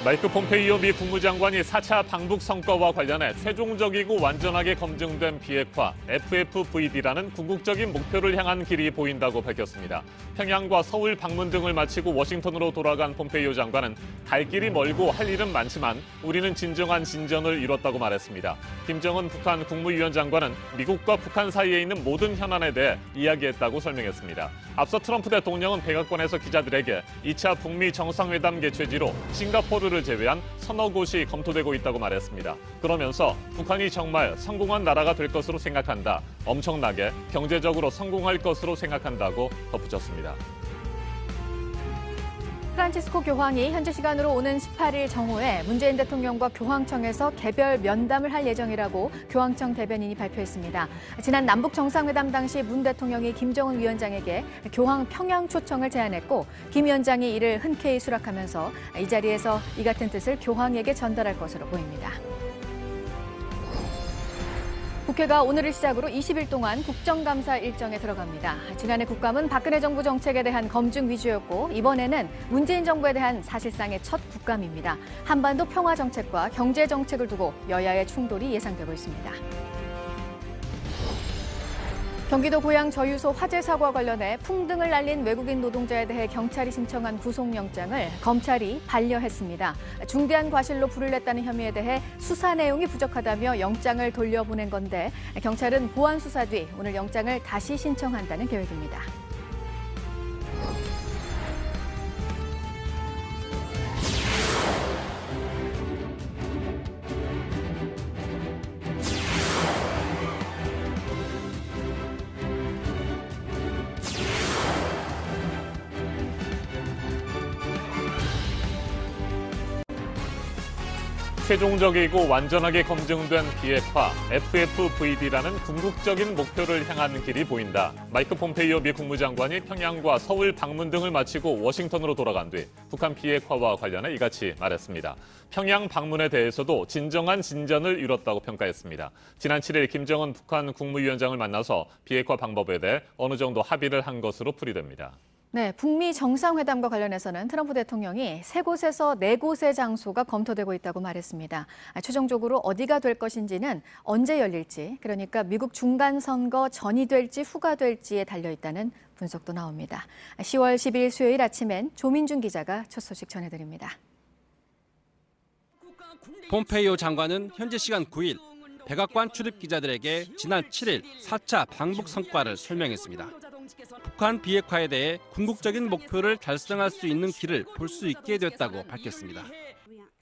마이크 폼페이오 미 국무장관이 4차 방북 성과와 관련해 최종적이고 완전하게 검증된 비핵화 FFVD라는 궁극적인 목표를 향한 길이 보인다고 밝혔습니다. 평양과 서울 방문 등을 마치고 워싱턴으로 돌아간 폼페이오 장관은 갈 길이 멀고 할 일은 많지만 우리는 진정한 진전을 이뤘다고 말했습니다. 김정은 북한 국무위원장과는 미국과 북한 사이에 있는 모든 현안에 대해 이야기했다고 설명했습니다. 앞서 트럼프 대통령은 백악관에서 기자들에게 2차 북미 정상회담 개최지로 싱가포르를 제외한 서너 곳이 검토되고 있다고 말했습니다. 그러면서 북한이 정말 성공한 나라가 될 것으로 생각한다. 엄청나게 경제적으로 성공할 것으로 생각한다고 덧붙였습니다. 프란치스코 교황이 현지 시간으로 오는 18일 정오에 문재인 대통령과 교황청에서 개별 면담을 할 예정이라고 교황청 대변인이 발표했습니다. 지난 남북 정상회담 당시 문 대통령이 김정은 위원장에게 교황 평양 초청을 제안했고 김 위원장이 이를 흔쾌히 수락하면서 이 자리에서 이 같은 뜻을 교황에게 전달할 것으로 보입니다. 국회가 오늘을 시작으로 20일 동안 국정감사 일정에 들어갑니다. 지난해 국감은 박근혜 정부 정책에 대한 검증 위주였고 이번에는 문재인 정부에 대한 사실상의 첫 국감입니다. 한반도 평화 정책과 경제 정책을 두고 여야의 충돌이 예상되고 있습니다. 경기도 고양 저유소 화재 사고와 관련해 풍등을 날린 외국인 노동자에 대해 경찰이 신청한 구속영장을 검찰이 반려했습니다. 중대한 과실로 불을 냈다는 혐의에 대해 수사 내용이 부족하다며 영장을 돌려보낸 건데 경찰은 보완 수사 뒤 오늘 영장을 다시 신청한다는 계획입니다. 최종적이고 완전하게 검증된 비핵화 FFVD라는 궁극적인 목표를 향하는 길이 보인다. 마이크 폼페이오 미 국무장관이 평양과 서울 방문 등을 마치고 워싱턴으로 돌아간 뒤 북한 비핵화와 관련해 이같이 말했습니다. 평양 방문에 대해서도 진정한 진전을 이뤘다고 평가했습니다. 지난 7일 김정은 북한 국무위원장을 만나서 비핵화 방법에 대해 어느 정도 합의를 한 것으로 풀이됩니다. 네, 북미 정상회담과 관련해서는 트럼프 대통령이 3곳에서 4곳의 장소가 검토되고 있다고 말했습니다. 최종적으로 어디가 될 것인지는 언제 열릴지, 그러니까 미국 중간선거 전이 될지 후가 될지에 달려있다는 분석도 나옵니다. 10월 10일 수요일 아침엔 조민준 기자가 첫 소식 전해드립니다. 폼페이오 장관은 현지 시간 9일 백악관 출입 기자들에게 지난 7일 4차 방북 성과를 설명했습니다. 북한 비핵화에 대해 궁극적인 목표를 달성할 수 있는 길을 볼 수 있게 됐다고 밝혔습니다.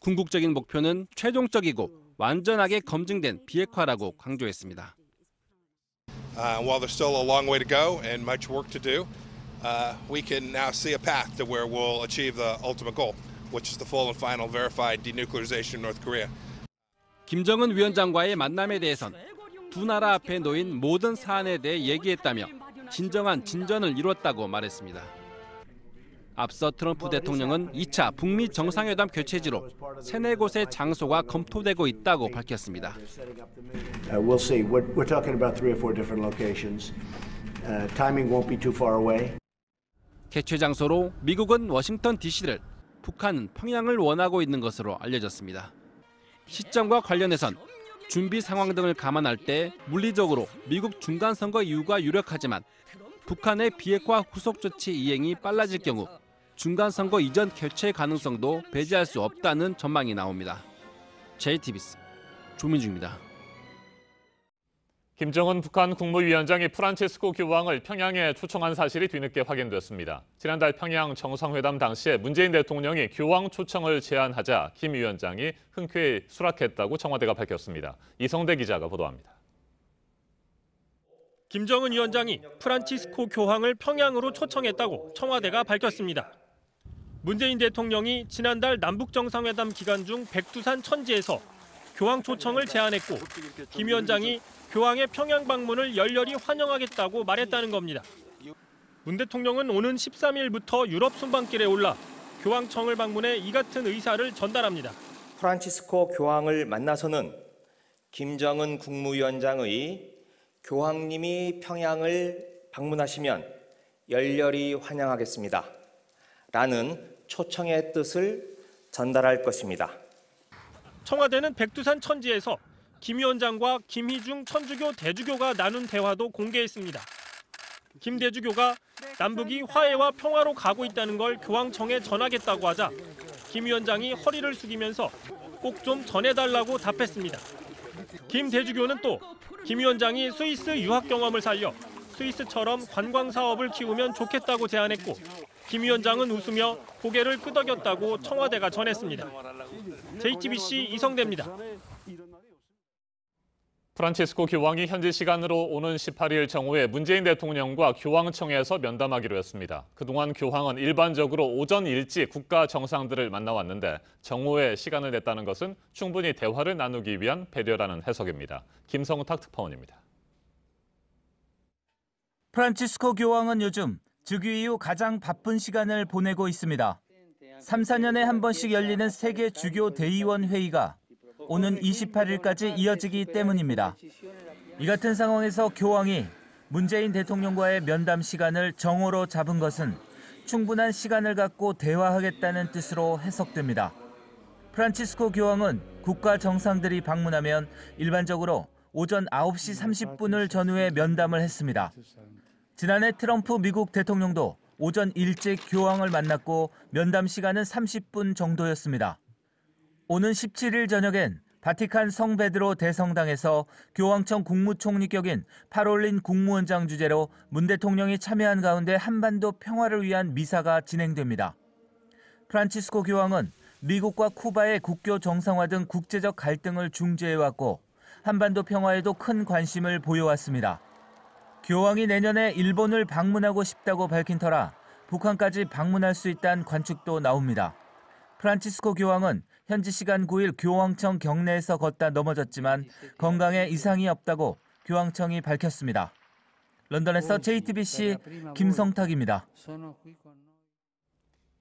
궁극적인 목표는 최종적이고 완전하게 검증된 비핵화라고 강조했습니다. While there's still a long way to go and much work to do, we can now see a path to where we'll achieve the ultimate goal, which is the full and final verified denuclearization of North Korea. 김정은 위원장과의 만남에 대해선 두 나라 앞에 놓인 모든 사안에 대해 얘기했다며 진정한 진전을 이뤘다고 말했습니다. 앞서 트럼프 대통령은 2차 북미 정상회담 개최지로 3-4곳의 장소가 검토되고 있다고 밝혔습니다. We'll see. We're talking about 3 or 4 different locations. Timing won't be too far away. 개최 장소로 미국은 워싱턴 DC를, 북한은 평양을 원하고 있는 것으로 알려졌습니다. 시점과 관련해선 준비 상황 등을 감안할 때 물리적으로 미국 중간선거 이유가 유력하지만 북한의 비핵화 후속 조치 이행이 빨라질 경우 중간선거 이전 개최 가능성도 배제할 수 없다는 전망이 나옵니다. JTBC 조민주입니다. 김정은 북한 국무위원장이 프란치스코 교황을 평양에 초청한 사실이 뒤늦게 확인됐습니다. 지난달 평양 정상회담 당시에 문재인 대통령이 교황 초청을 제안하자 김 위원장이 흔쾌히 수락했다고 청와대가 밝혔습니다. 이성대 기자가 보도합니다. 김정은 위원장이 프란치스코 교황을 평양으로 초청했다고 청와대가 밝혔습니다. 문재인 대통령이 지난달 남북 정상회담 기간 중 백두산 천지에서 교황 초청을 제안했고 김 위원장이 교황의 평양 방문을 열렬히 환영하겠다고 말했다는 겁니다. 문 대통령은 오는 13일부터 유럽 순방길에 올라 교황청을 방문해 이 같은 의사를 전달합니다. 프란치스코 교황을 만나서는 김정은 국무위원장의 교황님이 평양을 방문하시면 열렬히 환영하겠습니다. 라는 초청의 뜻을 전달할 것입니다. 청와대는 백두산 천지에서 김 위원장과 김희중 천주교 대주교가 나눈 대화도 공개했습니다. 김 대주교가 남북이 화해와 평화로 가고 있다는 걸 교황청에 전하겠다고 하자 김 위원장이 허리를 숙이면서 꼭 좀 전해달라고 답했습니다. 김 대주교는 또 김 위원장이 스위스 유학 경험을 살려 스위스처럼 관광 사업을 키우면 좋겠다고 제안했고 김 위원장은 웃으며 고개를 끄덕였다고 청와대가 전했습니다. JTBC 이성대입니다. 프란치스코 교황이 현지 시간으로 오는 18일 정오에 문재인 대통령과 교황청에서 면담하기로 했습니다. 그동안 교황은 일반적으로 오전 일찍 국가 정상들을 만나왔는데 정오에 시간을 냈다는 것은 충분히 대화를 나누기 위한 배려라는 해석입니다. 김성탁 특파원입니다. 프란치스코 교황은 요즘 즉위 이후 가장 바쁜 시간을 보내고 있습니다. 3, 4년에 한 번씩 열리는 세계 주교 대의원 회의가 오는 28일까지 이어지기 때문입니다. 이 같은 상황에서 교황이 문재인 대통령과의 면담 시간을 정오로 잡은 것은 충분한 시간을 갖고 대화하겠다는 뜻으로 해석됩니다. 프란치스코 교황은 국가 정상들이 방문하면 일반적으로 오전 9시 30분을 전후에 면담을 했습니다. 지난해 트럼프 미국 대통령도 오전 일찍 교황을 만났고 면담 시간은 30분 정도였습니다. 오는 17일 저녁엔 바티칸 성베드로 대성당에서 교황청 국무총리격인 파롤린 국무원장 주재로 문 대통령이 참여한 가운데 한반도 평화를 위한 미사가 진행됩니다. 프란치스코 교황은 미국과 쿠바의 국교 정상화 등 국제적 갈등을 중재해왔고 한반도 평화에도 큰 관심을 보여왔습니다. 교황이 내년에 일본을 방문하고 싶다고 밝힌 터라 북한까지 방문할 수 있다는 관측도 나옵니다. 프란치스코 교황은 현지 시간 9일 교황청 경내에서 걷다 넘어졌지만 건강에 이상이 없다고 교황청이 밝혔습니다. 런던에서 JTBC 김성탁입니다.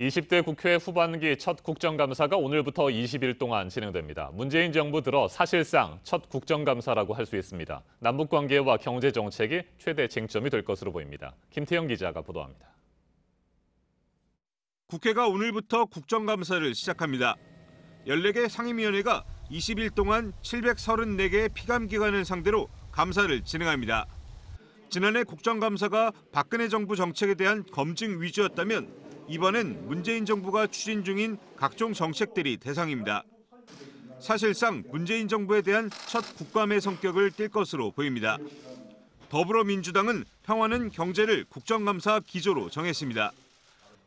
20대 국회 후반기 첫 국정감사가 오늘부터 20일 동안 진행됩니다. 문재인 정부 들어 사실상 첫 국정감사라고 할 수 있습니다. 남북관계와 경제정책이 최대 쟁점이 될 것으로 보입니다. 김태형 기자가 보도합니다. 국회가 오늘부터 국정감사를 시작합니다. 14개 상임위원회가 20일 동안 734개의 피감기관을 상대로 감사를 진행합니다. 지난해 국정감사가 박근혜 정부 정책에 대한 검증 위주였다면 이번엔 문재인 정부가 추진 중인 각종 정책들이 대상입니다. 사실상 문재인 정부에 대한 첫 국감의 성격을 띨 것으로 보입니다. 더불어민주당은 평화는 경제를 국정감사 기조로 정했습니다.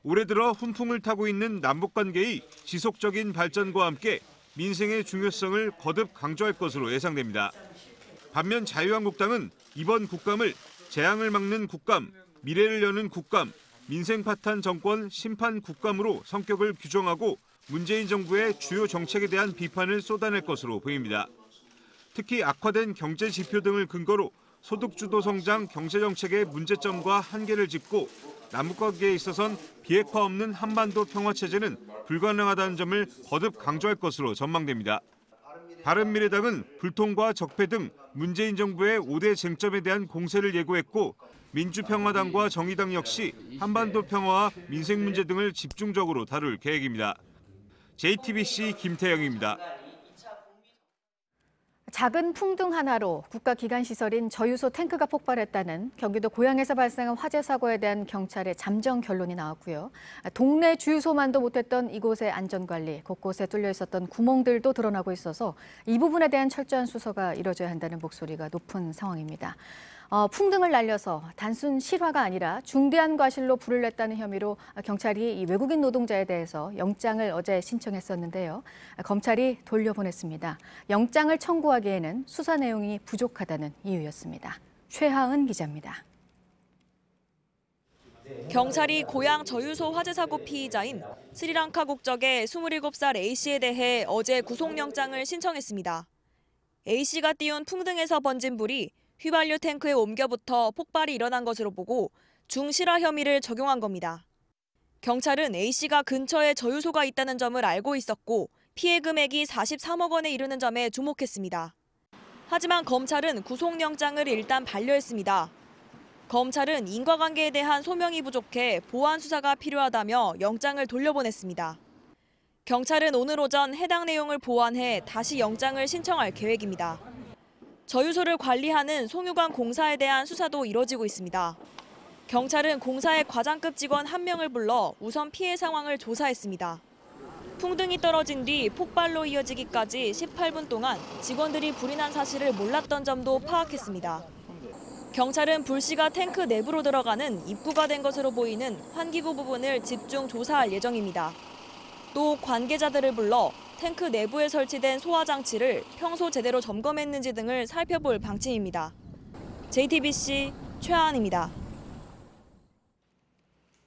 올해 들어 훈풍을 타고 있는 남북관계의 지속적인 발전과 함께 민생의 중요성을 거듭 강조할 것으로 예상됩니다. 반면 자유한국당은 이번 국감을 재앙을 막는 국감, 미래를 여는 국감, 민생 파탄 정권 심판 국감으로 성격을 규정하고 문재인 정부의 주요 정책에 대한 비판을 쏟아낼 것으로 보입니다. 특히 악화된 경제 지표 등을 근거로 소득주도 성장 경제정책의 문제점과 한계를 짚고 남북관계에 있어선 비핵화 없는 한반도 평화체제는 불가능하다는 점을 거듭 강조할 것으로 전망됩니다. 바른미래당은 불통과 적폐 등 문재인 정부의 5대 쟁점에 대한 공세를 예고했고 민주평화당과 정의당 역시 한반도 평화와 민생 문제 등을 집중적으로 다룰 계획입니다. JTBC 김태영입니다. 작은 풍등 하나로 국가기관시설인 저유소 탱크가 폭발했다는 경기도 고양에서 발생한 화재 사고에 대한 경찰의 잠정 결론이 나왔고요. 동네 주유소만도 못했던 이곳의 안전관리, 곳곳에 뚫려 있었던 구멍들도 드러나고 있어서 이 부분에 대한 철저한 수사가 이뤄져야 한다는 목소리가 높은 상황입니다. 풍등을 날려서 단순 실화가 아니라 중대한 과실로 불을 냈다는 혐의로 경찰이 이 외국인 노동자에 대해서 영장을 어제 신청했었는데요. 검찰이 돌려보냈습니다. 영장을 청구하기에는 수사 내용이 부족하다는 이유였습니다. 최하은 기자입니다. 경찰이 고양 저유소 화재 사고 피의자인 스리랑카 국적의 27살 A씨에 대해 어제 구속영장을 신청했습니다. A씨가 띄운 풍등에서 번진 불이 휘발유 탱크에 옮겨붙어 폭발이 일어난 것으로 보고 중실화 혐의를 적용한 겁니다. 경찰은 A씨가 근처에 저유소가 있다는 점을 알고 있었고 피해 금액이 43억 원에 이르는 점에 주목했습니다. 하지만 검찰은 구속영장을 일단 반려했습니다. 검찰은 인과관계에 대한 소명이 부족해 보완 수사가 필요하다며 영장을 돌려보냈습니다. 경찰은 오늘 오전 해당 내용을 보완해 다시 영장을 신청할 계획입니다. 저유소를 관리하는 송유관 공사에 대한 수사도 이뤄지고 있습니다. 경찰은 공사의 과장급 직원 1명을 불러 우선 피해 상황을 조사했습니다. 풍등이 떨어진 뒤 폭발로 이어지기까지 18분 동안 직원들이 불이 난 사실을 몰랐던 점도 파악했습니다. 경찰은 불씨가 탱크 내부로 들어가는 입구가 된 것으로 보이는 환기구 부분을 집중 조사할 예정입니다. 또 관계자들을 불러 탱크 내부에 설치된 소화 장치를 평소 제대로 점검했는지 등을 살펴볼 방침입니다. JTBC 최하은입니다.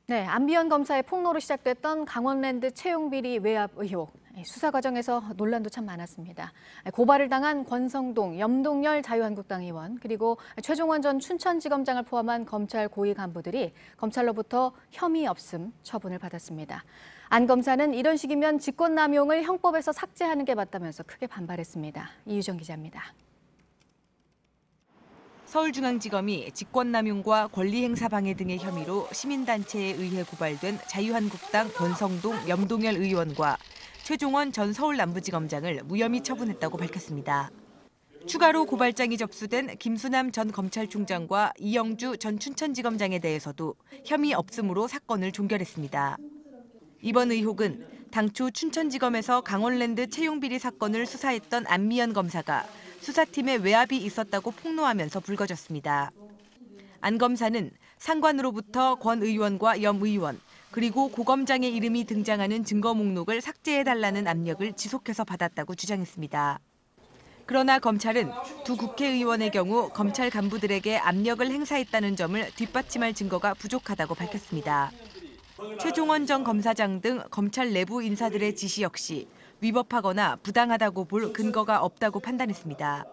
네, 안비연 검사의 폭로로 시작됐던 강원랜드 채용비리 외압 의혹. 수사 과정에서 논란도 참 많았습니다. 고발을 당한 권성동, 염동열 자유한국당 의원 그리고 최종원 전 춘천지검장을 포함한 검찰 고위 간부들이 검찰로부터 혐의 없음 처분을 받았습니다. 안 검사는 이런 식이면 직권남용을 형법에서 삭제하는 게 맞다면서 크게 반발했습니다. 이유정 기자입니다. 서울중앙지검이 직권남용과 권리행사 방해 등의 혐의로 시민단체에 의해 고발된 자유한국당 권성동, 염동열 의원과 최종원 전 서울남부지검장을 무혐의 처분했다고 밝혔습니다. 추가로 고발장이 접수된 김수남 전 검찰총장과 이영주 전 춘천지검장에 대해서도 혐의 없음으로 사건을 종결했습니다. 이번 의혹은 당초 춘천지검에서 강원랜드 채용비리 사건을 수사했던 안미연 검사가 수사팀에 외압이 있었다고 폭로하면서 불거졌습니다. 안 검사는 상관으로부터 권 의원과 염 의원, 그리고 고 검장의 이름이 등장하는 증거 목록을 삭제해달라는 압력을 지속해서 받았다고 주장했습니다. 그러나 검찰은 두 국회의원의 경우 검찰 간부들에게 압력을 행사했다는 점을 뒷받침할 증거가 부족하다고 밝혔습니다. 최종원 전 검사장 등 검찰 내부 인사들의 지시 역시 위법하거나 부당하다고 볼 근거가 없다고 판단했습니다.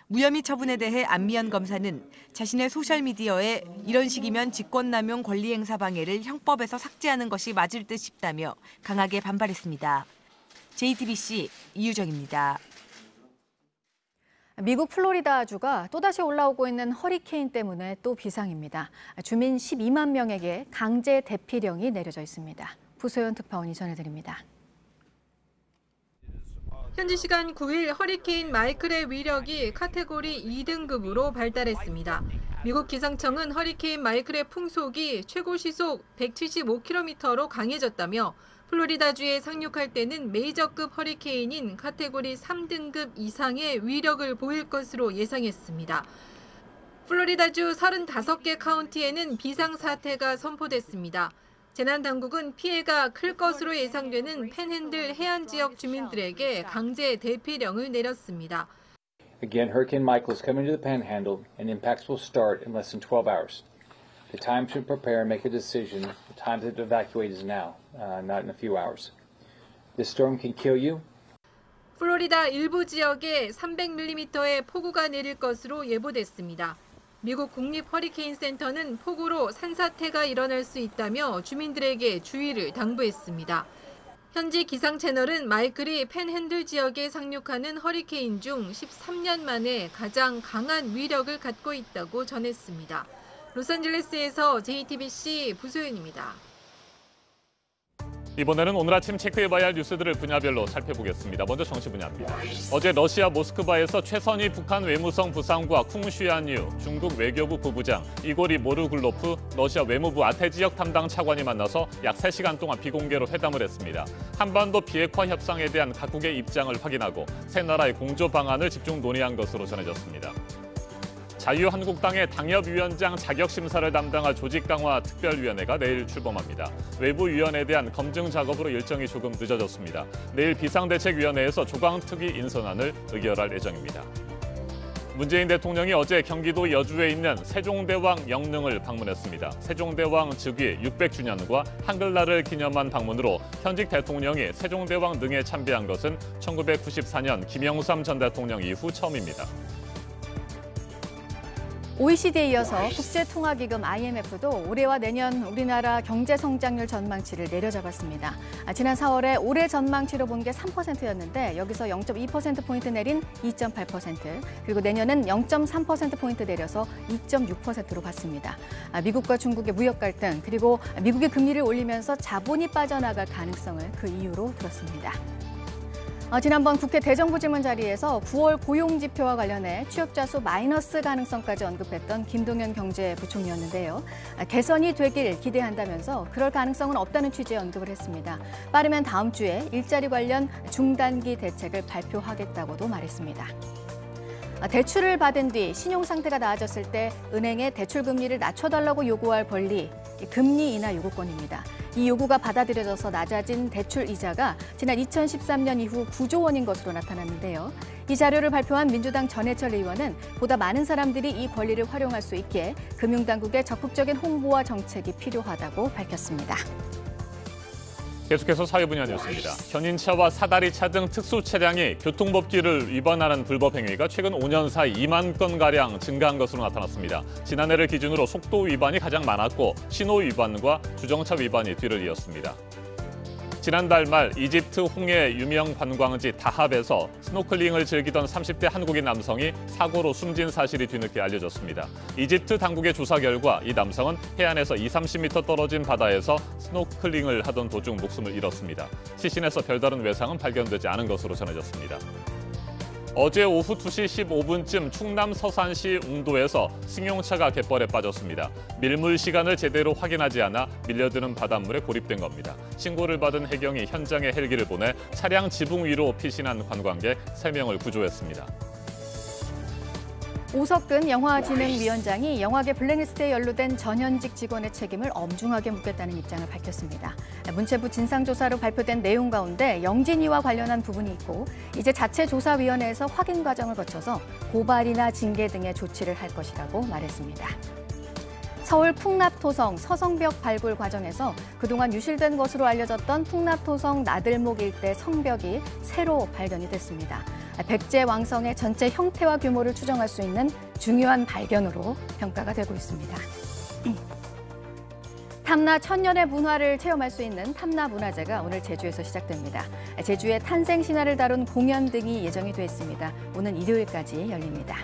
무혐의 처분에 대해 안미연 검사는 자신의 소셜미디어에 이런 식이면 직권남용 권리행사 방해를 형법에서 삭제하는 것이 맞을 듯 싶다며 강하게 반발했습니다. JTBC 이유정입니다. 미국 플로리다주가 또다시 올라오고 있는 허리케인 때문에 또 비상입니다. 주민 12만 명에게 강제 대피령이 내려져 있습니다. 부소연 특파원이 전해드립니다. 현지 시간 9일 허리케인 마이클의 위력이 카테고리 2등급으로 발달했습니다. 미국 기상청은 허리케인 마이클의 풍속이 최고 시속 175km로 강해졌다며 플로리다주에 상륙할 때는 메이저급 허리케인인 카테고리 3등급 이상의 위력을 보일 것으로 예상했습니다. 플로리다주 35개 카운티에는 비상사태가 선포됐습니다. 재난당국은 피해가 클 것으로 예상되는 팬핸들 해안 지역 주민들에게 강제 대피령을 내렸습니다. Again, Hurricane Michael is coming to the Panhandle, and impacts will start in less than 12 hours. The time to prepare and make a decision, the time to evacuate is now, not in a few hours. This storm can kill you. 플로리다 일부 지역에 300mm의 폭우가 내릴 것으로 예보됐습니다. 미국 국립 허리케인 센터는 폭우로 산사태가 일어날 수 있다며 주민들에게 주의를 당부했습니다. 현지 기상 채널은 마이클이 팬핸들 지역에 상륙하는 허리케인 중 13년 만에 가장 강한 위력을 갖고 있다고 전했습니다. 로스앤젤레스에서 JTBC 부소연입니다. 이번에는 오늘 아침 체크해봐야 할 뉴스들을 분야별로 살펴보겠습니다. 먼저 정치 분야입니다. 어제 러시아 모스크바에서 최선희 북한 외무성 부상과 쿵슈안유 중국 외교부 부부장, 이고리 모르글로프 러시아 외무부 아태 지역 담당 차관이 만나서 약 3시간 동안 비공개로 회담을 했습니다. 한반도 비핵화 협상에 대한 각국의 입장을 확인하고 세 나라의 공조 방안을 집중 논의한 것으로 전해졌습니다. 자유한국당의 당협위원장 자격심사를 담당할 조직강화 특별위원회가 내일 출범합니다. 외부위원에 대한 검증 작업으로 일정이 조금 늦어졌습니다. 내일 비상대책위원회에서 조광특위 인선안을 의결할 예정입니다. 문재인 대통령이 어제 경기도 여주에 있는 세종대왕 영릉을 방문했습니다. 세종대왕 즉위 600주년과 한글날을 기념한 방문으로 현직 대통령이 세종대왕 능에 참배한 것은 1994년 김영삼 전 대통령 이후 처음입니다. OECD에 이어서 국제통화기금 IMF도 올해와 내년 우리나라 경제 성장률 전망치를 내려잡았습니다. 지난 4월에 올해 전망치로 본 게 3%였는데 여기서 0.2%포인트 내린 2.8%, 그리고 내년은 0.3%포인트 내려서 2.6%로 봤습니다. 미국과 중국의 무역 갈등, 그리고 미국이 금리를 올리면서 자본이 빠져나갈 가능성을 그 이유로 들었습니다. 지난번 국회 대정부질문 자리에서 9월 고용지표와 관련해 취업자 수 마이너스 가능성까지 언급했던 김동연 경제부총리였는데요. 개선이 되길 기대한다면서 그럴 가능성은 없다는 취지의 언급을 했습니다. 빠르면 다음 주에 일자리 관련 중단기 대책을 발표하겠다고도 말했습니다. 대출을 받은 뒤 신용 상태가 나아졌을 때 은행에 대출 금리를 낮춰달라고 요구할 권리, 금리 인하 요구권입니다. 이 요구가 받아들여져서 낮아진 대출 이자가 지난 2013년 이후 9조 원인 것으로 나타났는데요. 이 자료를 발표한 민주당 전해철 의원은 보다 많은 사람들이 이 권리를 활용할 수 있게 금융당국의 적극적인 홍보와 정책이 필요하다고 밝혔습니다. 계속해서 사회분야 뉴스입니다. 견인차와 사다리차 등 특수 차량이 교통법규를 위반하는 불법 행위가 최근 5년 사이 2만 건가량 증가한 것으로 나타났습니다. 지난해를 기준으로 속도 위반이 가장 많았고 신호 위반과 주정차 위반이 뒤를 이었습니다. 지난달 말 이집트 홍해 유명 관광지 다합에서 스노클링을 즐기던 30대 한국인 남성이 사고로 숨진 사실이 뒤늦게 알려졌습니다. 이집트 당국의 조사 결과 이 남성은 해안에서 20-30m 떨어진 바다에서 스노클링을 하던 도중 목숨을 잃었습니다. 시신에서 별다른 외상은 발견되지 않은 것으로 전해졌습니다. 어제 오후 2시 15분쯤 충남 서산시 웅도에서 승용차가 갯벌에 빠졌습니다. 밀물 시간을 제대로 확인하지 않아 밀려드는 바닷물에 고립된 겁니다. 신고를 받은 해경이 현장에 헬기를 보내 차량 지붕 위로 피신한 관광객 3명을 구조했습니다. 오석근 영화진흥위원장이 영화계 블랙리스트에 연루된 전현직 직원의 책임을 엄중하게 묻겠다는 입장을 밝혔습니다. 문체부 진상조사로 발표된 내용 가운데 영진이와 관련한 부분이 있고 이제 자체조사위원회에서 확인 과정을 거쳐서 고발이나 징계 등의 조치를 할 것이라고 말했습니다. 서울 풍납토성 서성벽 발굴 과정에서 그동안 유실된 것으로 알려졌던 풍납토성 나들목 일대 성벽이 새로 발견이 됐습니다. 백제왕성의 전체 형태와 규모를 추정할 수 있는 중요한 발견으로 평가가 되고 있습니다. 탐나 천년의 문화를 체험할 수 있는 탐나문화제가 오늘 제주에서 시작됩니다. 제주의 탄생 신화를 다룬 공연 등이 예정이 돼 있습니다. 오는 일요일까지 열립니다.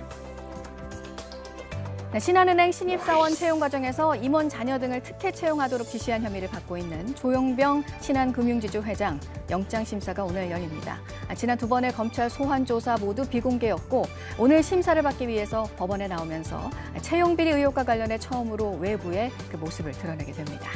신한은행 신입사원 채용 과정에서 임원 자녀 등을 특혜 채용하도록 지시한 혐의를 받고 있는 조용병 신한금융지주 회장 영장 심사가 오늘 열립니다. 지난 2번의 검찰 소환 조사 모두 비공개였고 오늘 심사를 받기 위해서 법원에 나오면서 채용비리 의혹과 관련해 처음으로 외부에 그 모습을 드러내게 됩니다.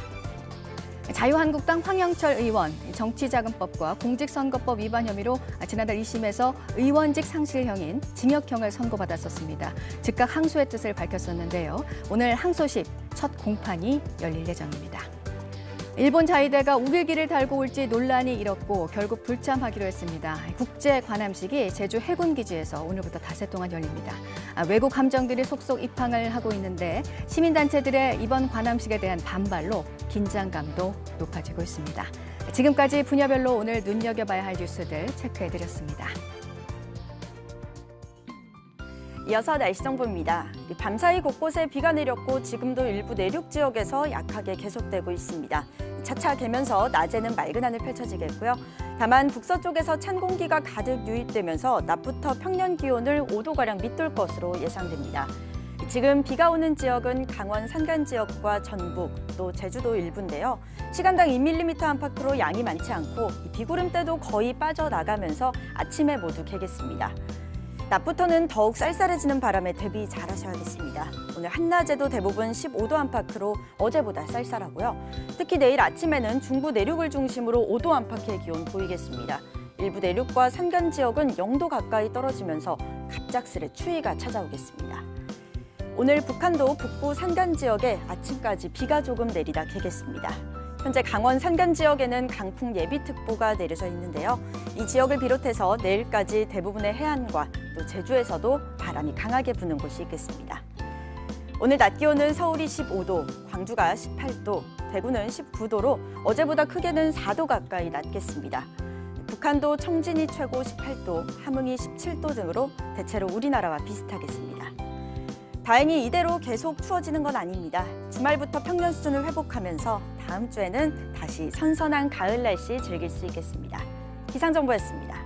자유한국당 황영철 의원 정치자금법과 공직선거법 위반 혐의로 지난달 2심에서 의원직 상실형인 징역형을 선고받았었습니다. 즉각 항소의 뜻을 밝혔었는데요. 오늘 항소심 첫 공판이 열릴 예정입니다. 일본 자위대가 우길기를 달고 올지 논란이 일었고 결국 불참하기로 했습니다. 국제 관함식이 제주 해군기지에서 오늘부터 닷새 동안 열립니다. 외국 함정들이 속속 입항을 하고 있는데 시민단체들의 이번 관함식에 대한 반발로 긴장감도 높아지고 있습니다. 지금까지 분야별로 오늘 눈여겨봐야 할 뉴스들 체크해드렸습니다. 이어서 날씨 정보입니다. 밤사이 곳곳에 비가 내렸고 지금도 일부 내륙 지역에서 약하게 계속되고 있습니다. 차차 개면서 낮에는 맑은 하늘 펼쳐지겠고요. 다만 북서쪽에서 찬 공기가 가득 유입되면서 낮부터 평년 기온을 5도가량 밑돌 것으로 예상됩니다. 지금 비가 오는 지역은 강원 산간 지역과 전북, 또 제주도 일부인데요. 시간당 2mm 안팎으로 양이 많지 않고 비구름대도 거의 빠져나가면서 아침에 모두 개겠습니다. 낮부터는 더욱 쌀쌀해지는 바람에 대비 잘하셔야겠습니다. 오늘 한낮에도 대부분 15도 안팎으로 어제보다 쌀쌀하고요. 특히 내일 아침에는 중부 내륙을 중심으로 5도 안팎의 기온 보이겠습니다. 일부 내륙과 산간 지역은 0도 가까이 떨어지면서 갑작스레 추위가 찾아오겠습니다. 오늘 북한도 북부 산간 지역에 아침까지 비가 조금 내리다 개겠습니다. 현재 강원 산간 지역에는 강풍 예비특보가 내려져 있는데요. 이 지역을 비롯해서 내일까지 대부분의 해안과 또 제주에서도 바람이 강하게 부는 곳이 있겠습니다. 오늘 낮 기온은 서울이 15도, 광주가 18도, 대구는 19도로 어제보다 크게는 4도 가까이 낮겠습니다. 북한도 청진이 최고 18도, 함흥이 17도 등으로 대체로 우리나라와 비슷하겠습니다. 다행히 이대로 계속 추워지는 건 아닙니다. 주말부터 평년 수준을 회복하면서 다음 주에는 다시 선선한 가을 날씨 즐길 수 있겠습니다. 기상정보였습니다.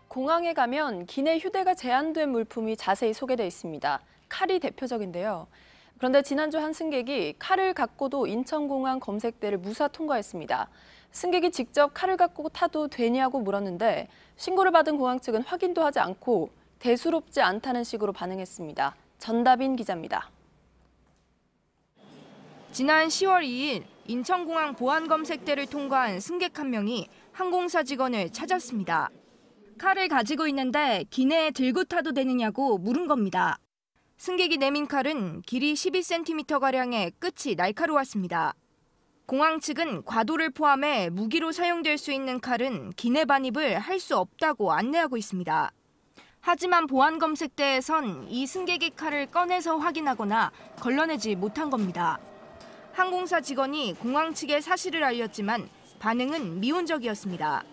공항에 가면 기내 휴대가 제한된 물품이 자세히 소개되어 있습니다. 칼이 대표적인데요. 그런데 지난주 한 승객이 칼을 갖고도 인천공항 검색대를 무사 통과했습니다. 승객이 직접 칼을 갖고 타도 되냐고 물었는데 신고를 받은 공항 측은 확인도 하지 않고 대수롭지 않다는 식으로 반응했습니다. 전다빈 기자입니다. 지난 10월 2일 인천공항 보안검색대를 통과한 승객 한 명이 항공사 직원을 찾았습니다. 칼을 가지고 있는데 기내에 들고 타도 되느냐고 물은 겁니다. 승객이 내민 칼은 길이 12cm가량의 끝이 날카로웠습니다. 공항 측은 과도를 포함해 무기로 사용될 수 있는 칼은 기내 반입을 할 수 없다고 안내하고 있습니다. 하지만 보안검색대에선 이 승객의 칼을 꺼내서 확인하거나 걸러내지 못한 겁니다. 항공사 직원이 공항 측에 사실을 알렸지만 반응은 미온적이었습니다.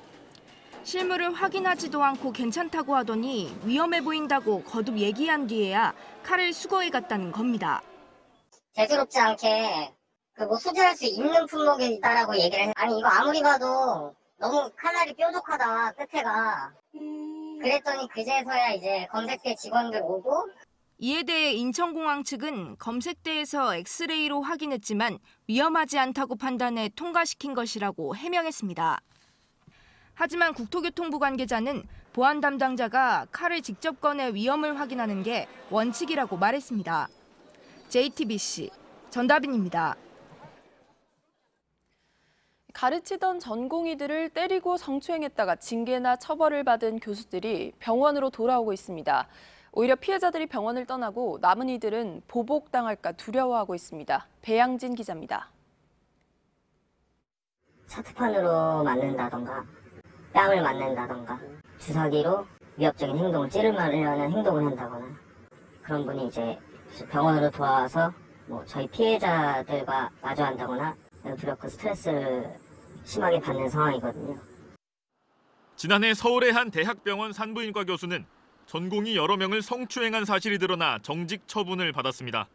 실물을 확인하지도 않고 괜찮다고 하더니 위험해 보인다고 거듭 얘기한 뒤에야 칼을 수거해 갔다는 겁니다. 대수롭지 않게 수주할 수 있는 품목이다라고 얘기를 했는데 아니 이거 아무리 봐도 너무 칼날이 뾰족하다 끝에가. 그랬더니 그제서야 이제 검색대 직원들 오고. 이에 대해 인천공항 측은 검색대에서 엑스레이로 확인했지만 위험하지 않다고 판단해 통과시킨 것이라고 해명했습니다. 하지만 국토교통부 관계자는 보안 담당자가 칼을 직접 꺼내 위험을 확인하는 게 원칙이라고 말했습니다. JTBC 전다빈입니다. 가르치던 전공의들을 때리고 성추행했다가 징계나 처벌을 받은 교수들이 병원으로 돌아오고 있습니다. 오히려 피해자들이 병원을 떠나고 남은 이들은 보복당할까 두려워하고 있습니다. 배양진 기자입니다. 차트판으로 맞는다던가 뺨을 맞는다던가 주사기로 위협적인 행동을 찌르려는 행동을 한다거나 그런 분이 이제 병원으로 돌아와서 저희 피해자들과 마주한다거나 두렵고 스트레스를 심하게 받는 상황이거든요. 지난해 서울의 한 대학병원 산부인과 교수는 전공의 여러 명을 성추행한 사실이 드러나 정직 처분을 받았습니다.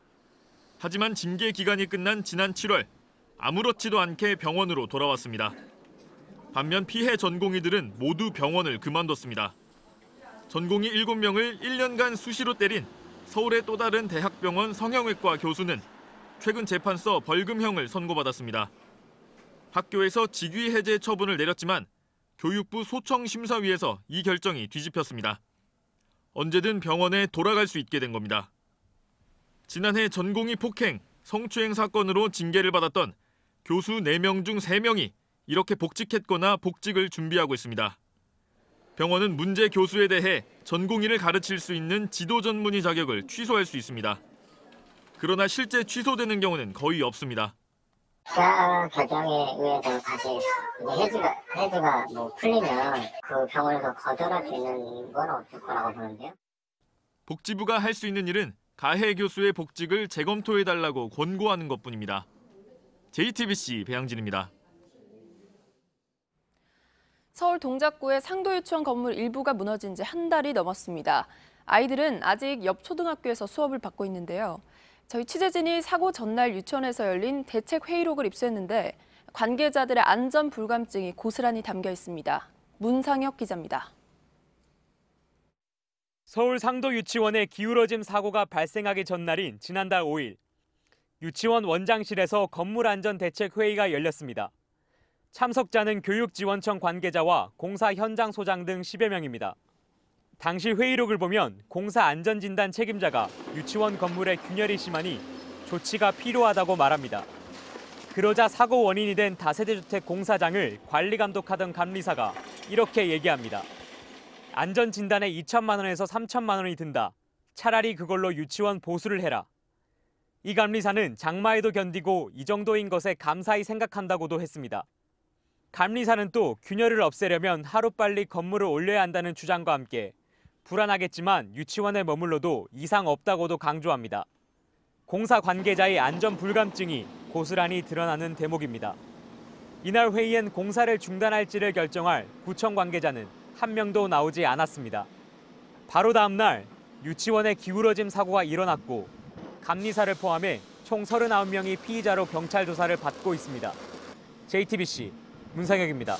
하지만 징계 기간이 끝난 지난 7월 아무렇지도 않게 병원으로 돌아왔습니다. 반면 피해 전공의들은 모두 병원을 그만뒀습니다. 전공의 7명을 1년간 수시로 때린 서울의 또 다른 대학병원 성형외과 교수는 최근 재판서 벌금형을 선고받았습니다. 학교에서 직위 해제 처분을 내렸지만 교육부 소청심사위에서 이 결정이 뒤집혔습니다. 언제든 병원에 돌아갈 수 있게 된 겁니다. 지난해 전공의 폭행, 성추행 사건으로 징계를 받았던 교수 4명 중 3명이 이렇게 복직했거나 복직을 준비하고 있습니다. 병원은 문제 교수에 대해 전공의를 가르칠 수 있는 지도 전문의 자격을 취소할 수 있습니다. 그러나 실제 취소되는 경우는 거의 없습니다. 기아 결정에 의해서 다시 해지가 풀리면 그 병원에서 거절할 수 있는 건 없을 거라고 보는데요. 복지부가 할 수 있는 일은 가해 교수의 복직을 재검토해달라고 권고하는 것뿐입니다. JTBC 배양진입니다. 서울 동작구의 상도유치원 건물 일부가 무너진 지 한 달이 넘었습니다. 아이들은 아직 옆 초등학교에서 수업을 받고 있는데요. 저희 취재진이 사고 전날 유치원에서 열린 대책 회의록을 입수했는데 관계자들의 안전 불감증이 고스란히 담겨 있습니다. 문상혁 기자입니다. 서울 상도 유치원의 기울어짐 사고가 발생하기 전날인 지난달 5일. 유치원 원장실에서 건물 안전 대책 회의가 열렸습니다. 참석자는 교육지원청 관계자와 공사 현장 소장 등 10여 명입니다. 당시 회의록을 보면 공사 안전진단 책임자가 유치원 건물에 균열이 심하니 조치가 필요하다고 말합니다. 그러자 사고 원인이 된 다세대 주택 공사장을 관리 감독하던 감리사가 이렇게 얘기합니다. 안전진단에 2천만 원에서 3천만 원이 든다. 차라리 그걸로 유치원 보수를 해라. 이 감리사는 장마에도 견디고 이 정도인 것에 감사히 생각한다고도 했습니다. 감리사는 또 균열을 없애려면 하루빨리 건물을 올려야 한다는 주장과 함께 불안하겠지만 유치원에 머물러도 이상 없다고도 강조합니다. 공사 관계자의 안전 불감증이 고스란히 드러나는 대목입니다. 이날 회의엔 공사를 중단할지를 결정할 구청 관계자는 한 명도 나오지 않았습니다. 바로 다음 날 유치원에 기울어짐 사고가 일어났고 감리사를 포함해 총 39명이 피의자로 경찰 조사를 받고 있습니다. JTBC 문상혁입니다.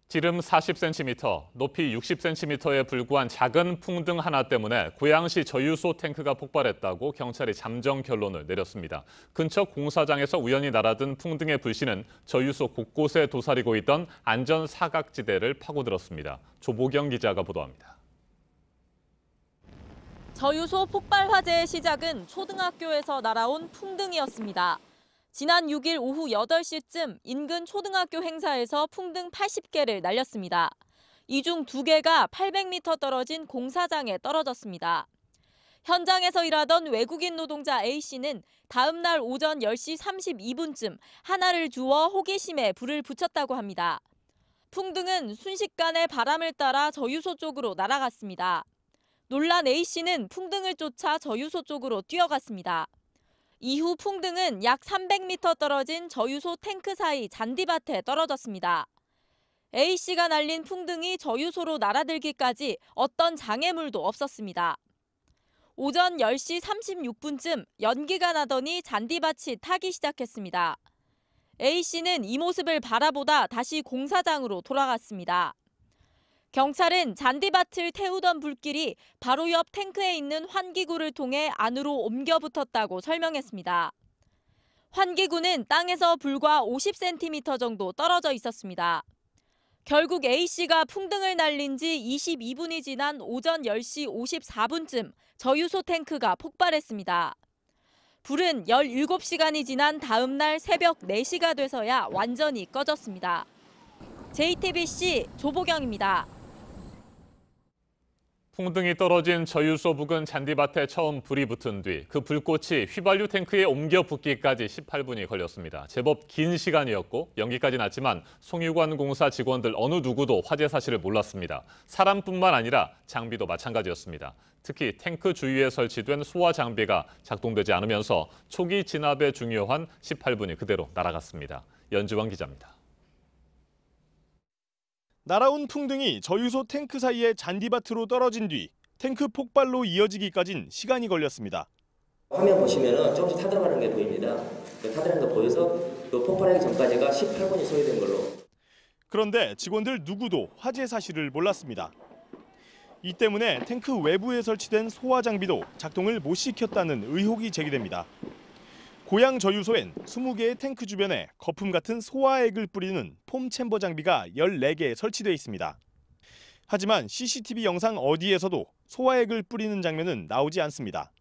지름 40cm, 높이 60cm에 불과한 작은 풍등 하나 때문에 고양시 저유소 탱크가 폭발했다고 경찰이 잠정 결론을 내렸습니다. 근처 공사장에서 우연히 날아든 풍등의 불씨는 저유소 곳곳에 도사리고 있던 안전 사각지대를 파고들었습니다. 조보경 기자가 보도합니다. 저유소 폭발 화재의 시작은 초등학교에서 날아온 풍등이었습니다. 지난 6일 오후 8시쯤 인근 초등학교 행사에서 풍등 80개를 날렸습니다. 이 중 2개가 800m 떨어진 공사장에 떨어졌습니다. 현장에서 일하던 외국인 노동자 A씨는 다음 날 오전 10시 32분쯤 하나를 주워 호기심에 불을 붙였다고 합니다. 풍등은 순식간에 바람을 따라 저유소 쪽으로 날아갔습니다. 놀란 A씨는 풍등을 쫓아 저유소 쪽으로 뛰어갔습니다. 이후 풍등은 약 300m 떨어진 저유소 탱크 사이 잔디밭에 떨어졌습니다. A씨가 날린 풍등이 저유소로 날아들기까지 어떤 장애물도 없었습니다. 오전 10시 36분쯤 연기가 나더니 잔디밭이 타기 시작했습니다. A씨는 이 모습을 바라보다 다시 공사장으로 돌아갔습니다. 경찰은 잔디밭을 태우던 불길이 바로 옆 탱크에 있는 환기구를 통해 안으로 옮겨 붙었다고 설명했습니다. 환기구는 땅에서 불과 50cm 정도 떨어져 있었습니다. 결국 A씨가 풍등을 날린 지 22분이 지난 오전 10시 54분쯤 저유소 탱크가 폭발했습니다. 불은 17시간이 지난 다음 날 새벽 4시가 돼서야 완전히 꺼졌습니다. JTBC 조보경입니다. 풍등이 떨어진 저유소 부근 잔디밭에 처음 불이 붙은 뒤 그 불꽃이 휘발유 탱크에 옮겨 붙기까지 18분이 걸렸습니다. 제법 긴 시간이었고 연기까지 났지만 송유관 공사 직원들 어느 누구도 화재 사실을 몰랐습니다. 사람뿐만 아니라 장비도 마찬가지였습니다. 특히 탱크 주위에 설치된 소화 장비가 작동되지 않으면서 초기 진압에 중요한 18분이 그대로 날아갔습니다. 연지원 기자입니다. 날아온 풍등이 저유소 탱크 사이의 잔디밭으로 떨어진 뒤 탱크 폭발로 이어지기까진 시간이 걸렸습니다. 화면 보시면 조금씩 타들어가는 게 보입니다. 타들어가는 거 보여서 그 폭발하기 전까지가 18분이 소요된 걸로. 그런데 직원들 누구도 화재 사실을 몰랐습니다. 이 때문에 탱크 외부에 설치된 소화 장비도 작동을 못 시켰다는 의혹이 제기됩니다. 고양 저유소엔 20개의 탱크 주변에 거품 같은 소화액을 뿌리는 폼 챔버 장비가 14개 설치돼 있습니다. 하지만 CCTV 영상 어디에서도 소화액을 뿌리는 장면은 나오지 않습니다.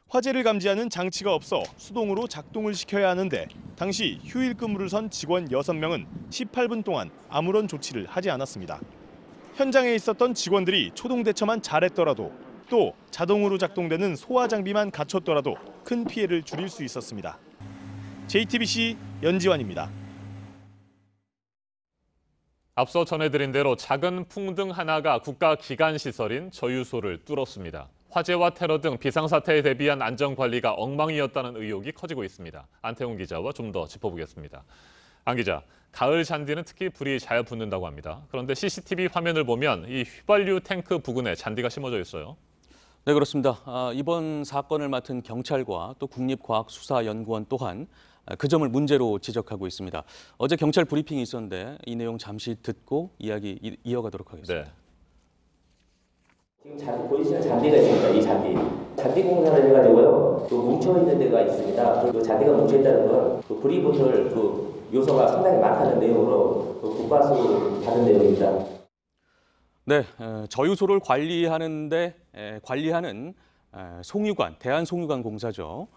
화재를 감지하는 장치가 없어 수동으로 작동을 시켜야 하는데 당시 휴일 근무를 선 직원 6명은 18분 동안 아무런 조치를 하지 않았습니다. 현장에 있었던 직원들이 초동 대처만 잘했더라도 또 자동으로 작동되는 소화 장비만 갖췄더라도 큰 피해를 줄일 수 있었습니다. JTBC 연지환입니다. 앞서 전해드린 대로 작은 풍등 하나가 국가기관시설인 저유소를 뚫었습니다. 화재와 테러 등 비상사태에 대비한 안전관리가 엉망이었다는 의혹이 커지고 있습니다. 안태훈 기자와 좀 더 짚어보겠습니다. 안 기자, 가을 잔디는 특히 불이 잘 붙는다고 합니다. 그런데 CCTV 화면을 보면 이 휘발유 탱크 부근에 잔디가 심어져 있어요. 네, 그렇습니다. 이번 사건을 맡은 경찰과 또 국립과학수사연구원 또한 그 점을 문제로 지적하고 있습니다. 어제 경찰 브리핑이 있었는데 이 내용 잠시 듣고 이야기 이어가도록 하겠습니다. 네. 지금 보이시는 잔디가 있습니다. 이 잔디 공사를 해가지고요. 또 뭉쳐 있는 데가 있습니다. 그 잔디가 뭉쳐 있다는 건 그 불이 붙을 그 요소가 상당히 많다는 내용으로 그 국과수 받은 내용입니다. 네, 저유소를 관리하는 송유관, 대한송유관 공사죠.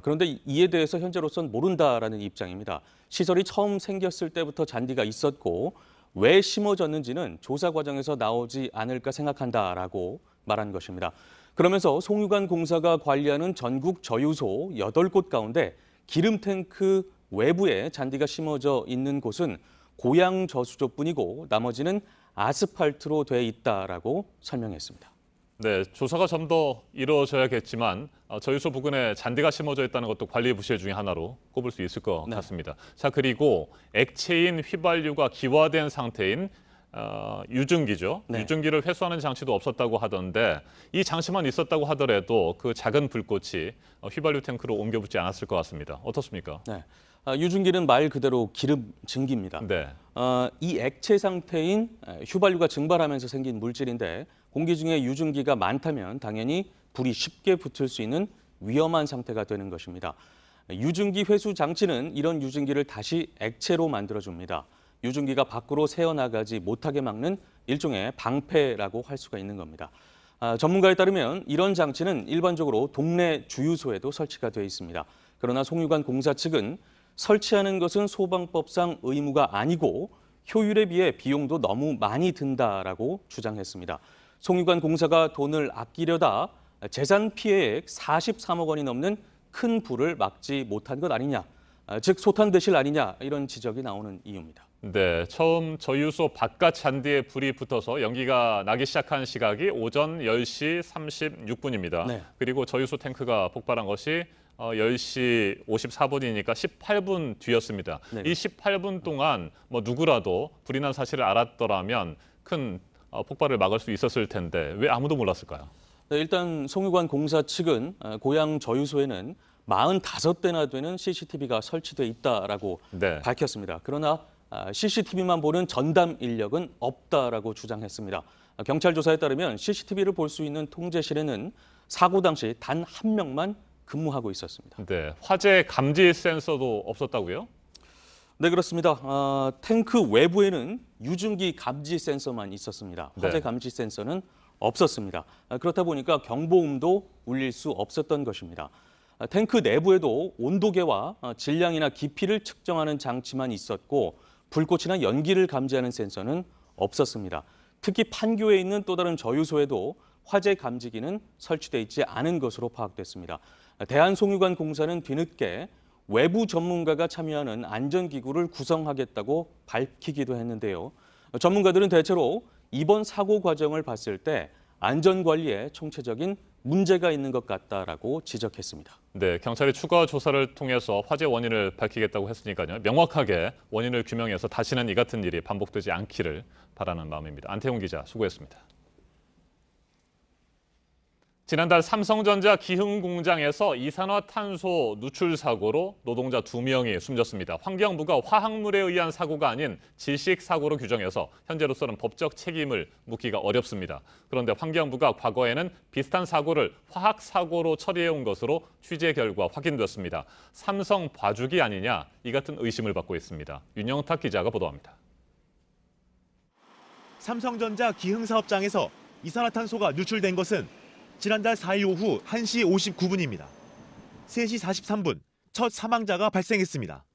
그런데 이에 대해서 현재로선 모른다라는 입장입니다. 시설이 처음 생겼을 때부터 잔디가 있었고 왜 심어졌는지는 조사 과정에서 나오지 않을까 생각한다라고 말한 것입니다. 그러면서 송유관 공사가 관리하는 전국 저유소 8곳 가운데 기름 탱크 외부에 잔디가 심어져 있는 곳은 고양 저수조뿐이고 나머지는 아스팔트로 돼 있다라고 설명했습니다. 네, 조사가 좀 더 이루어져야겠지만 저유소 부근에 잔디가 심어져 있다는 것도 관리 부실 중에 하나로 꼽을 수 있을 것 같습니다. 자, 그리고 액체인 휘발유가 기화된 상태인 유증기죠. 네. 유증기를 회수하는 장치도 없었다고 하던데 이 장치만 있었다고 하더라도 그 작은 불꽃이 휘발유 탱크로 옮겨붙지 않았을 것 같습니다. 어떻습니까? 네. 유증기는 말 그대로 기름 증기입니다. 네. 이 액체 상태인 휘발유가 증발하면서 생긴 물질인데 공기 중에 유증기가 많다면 당연히 불이 쉽게 붙을 수 있는 위험한 상태가 되는 것입니다. 유증기 회수 장치는 이런 유증기를 다시 액체로 만들어줍니다. 유증기가 밖으로 새어나가지 못하게 막는 일종의 방패라고 할 수가 있는 겁니다. 전문가에 따르면 이런 장치는 일반적으로 동네 주유소에도 설치가 되어 있습니다. 그러나 송유관 공사 측은 설치하는 것은 소방법상 의무가 아니고 효율에 비해 비용도 너무 많이 든다라고 주장했습니다. 송유관 공사가 돈을 아끼려다 재산 피해액 43억 원이 넘는 큰 불을 막지 못한 것 아니냐, 즉 소탄대실 아니냐 이런 지적이 나오는 이유입니다. 네, 처음 저유소 바깥 잔디에 불이 붙어서 연기가 나기 시작한 시각이 오전 10시 36분입니다. 네. 그리고 저유소 탱크가 폭발한 것이 10시 54분이니까 18분 뒤였습니다. 네. 이 18분 동안 누구라도 불이 난 사실을 알았더라면 큰 폭발을 막을 수 있었을 텐데 왜 아무도 몰랐을까요? 네, 일단 송유관 공사 측은 고양 저유소에는 45대나 되는 CCTV가 설치돼 있다라고 밝혔습니다. 그러나 CCTV만 보는 전담 인력은 없다라고 주장했습니다. 경찰 조사에 따르면 CCTV를 볼 수 있는 통제실에는 사고 당시 단 한 명만 근무하고 있었습니다. 네, 화재 감지 센서도 없었다고요? 네, 그렇습니다. 탱크 외부에는 유증기 감지 센서만 있었습니다. 화재 감지 센서는 없었습니다. 그렇다 보니까 경보음도 울릴 수 없었던 것입니다. 탱크 내부에도 온도계와 질량이나 깊이를 측정하는 장치만 있었고 불꽃이나 연기를 감지하는 센서는 없었습니다. 특히 판교에 있는 또 다른 저유소에도 화재 감지기는 설치돼 있지 않은 것으로 파악됐습니다. 대한송유관 공사는 뒤늦게 외부 전문가가 참여하는 안전기구를 구성하겠다고 밝히기도 했는데요. 전문가들은 대체로 이번 사고 과정을 봤을 때 안전관리에 총체적인 문제가 있는 것 같다라고 지적했습니다. 네, 경찰이 추가 조사를 통해서 화재 원인을 밝히겠다고 했으니까요. 명확하게 원인을 규명해서 다시는 이 같은 일이 반복되지 않기를 바라는 마음입니다. 안태훈 기자 수고했습니다. 지난달 삼성전자 기흥 공장에서 이산화탄소 누출 사고로 노동자 2명이 숨졌습니다. 환경부가 화학물에 의한 사고가 아닌 질식 사고로 규정해서 현재로서는 법적 책임을 묻기가 어렵습니다. 그런데 환경부가 과거에는 비슷한 사고를 화학 사고로 처리해온 것으로 취재 결과 확인됐습니다. 삼성 봐주기 아니냐 이 같은 의심을 받고 있습니다. 윤영탁 기자가 보도합니다. 삼성전자 기흥 사업장에서 이산화탄소가 누출된 것은 지난달 4일 오후 1시 59분입니다. 3시 43분 첫 사망자가 발생했습니다.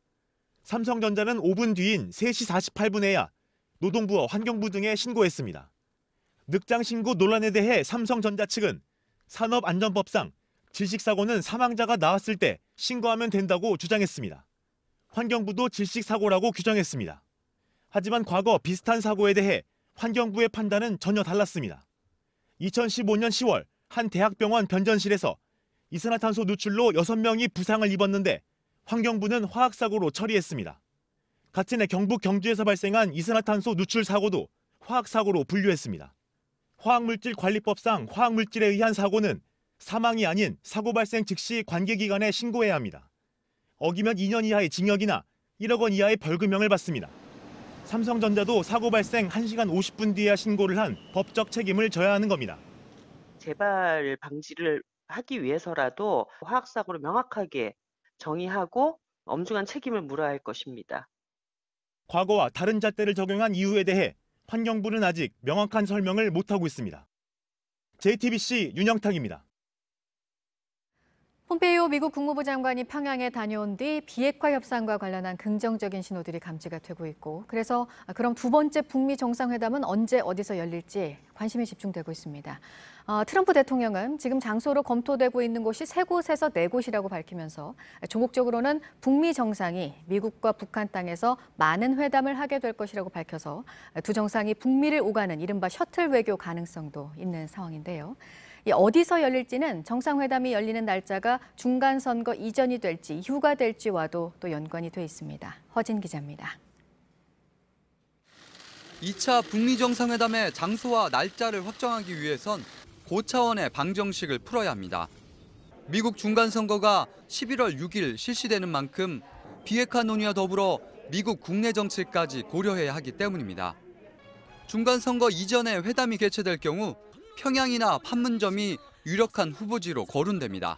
삼성전자는 5분 뒤인 3시 48분에야 노동부와 환경부 등에 신고했습니다. 늑장 신고 논란에 대해 삼성전자 측은 산업안전법상 질식사고는 사망자가 나왔을 때 신고하면 된다고 주장했습니다. 환경부도 질식사고라고 규정했습니다. 하지만 과거 비슷한 사고에 대해 환경부의 판단은 전혀 달랐습니다. 2015년 10월 한 대학병원 변전실에서 이산화탄소 누출로 6명이 부상을 입었는데 환경부는 화학사고로 처리했습니다. 같은 해 경북 경주에서 발생한 이산화탄소 누출 사고도 화학사고로 분류했습니다. 화학물질관리법상 화학물질에 의한 사고는 사망이 아닌 사고 발생 즉시 관계기관에 신고해야 합니다. 어기면 2년 이하의 징역이나 1억 원 이하의 벌금형을 받습니다. 삼성전자도 사고 발생 1시간 50분 뒤에야 신고를 한 법적 책임을 져야 하는 겁니다. 재발 방지를 하기 위해서라도 화학사고를 명확하게 정의하고 엄중한 책임을 물어야 할 것입니다. 과거와 다른 잣대를 적용한 이유에 대해 환경부는 아직 명확한 설명을 못하고 있습니다. JTBC 윤영탁입니다. 폼페이오 미국 국무부 장관이 평양에 다녀온 뒤 비핵화 협상과 관련한 긍정적인 신호들이 감지가 되고 있고, 그래서 그럼 두 번째 북미 정상회담은 언제 어디서 열릴지 관심이 집중되고 있습니다. 트럼프 대통령은 지금 장소로 검토되고 있는 곳이 3곳에서 4곳이라고 밝히면서 조국적으로는 북미 정상이 미국과 북한 땅에서 많은 회담을 하게 될 것이라고 밝혀서 두 정상이 북미를 오가는 이른바 셔틀 외교 가능성도 있는 상황인데요. 어디서 열릴지는 정상회담이 열리는 날짜가 중간선거 이전이 될지 이후가 될지와도 또 연관이 돼 있습니다. 허진 기자입니다. 2차 북미 정상회담의 장소와 날짜를 확정하기 위해선 고차원의 방정식을 풀어야 합니다. 미국 중간선거가 11월 6일 실시되는 만큼 비핵화 논의와 더불어 미국 국내 정치까지 고려해야 하기 때문입니다. 중간선거 이전에 회담이 개최될 경우 평양이나 판문점이 유력한 후보지로 거론됩니다.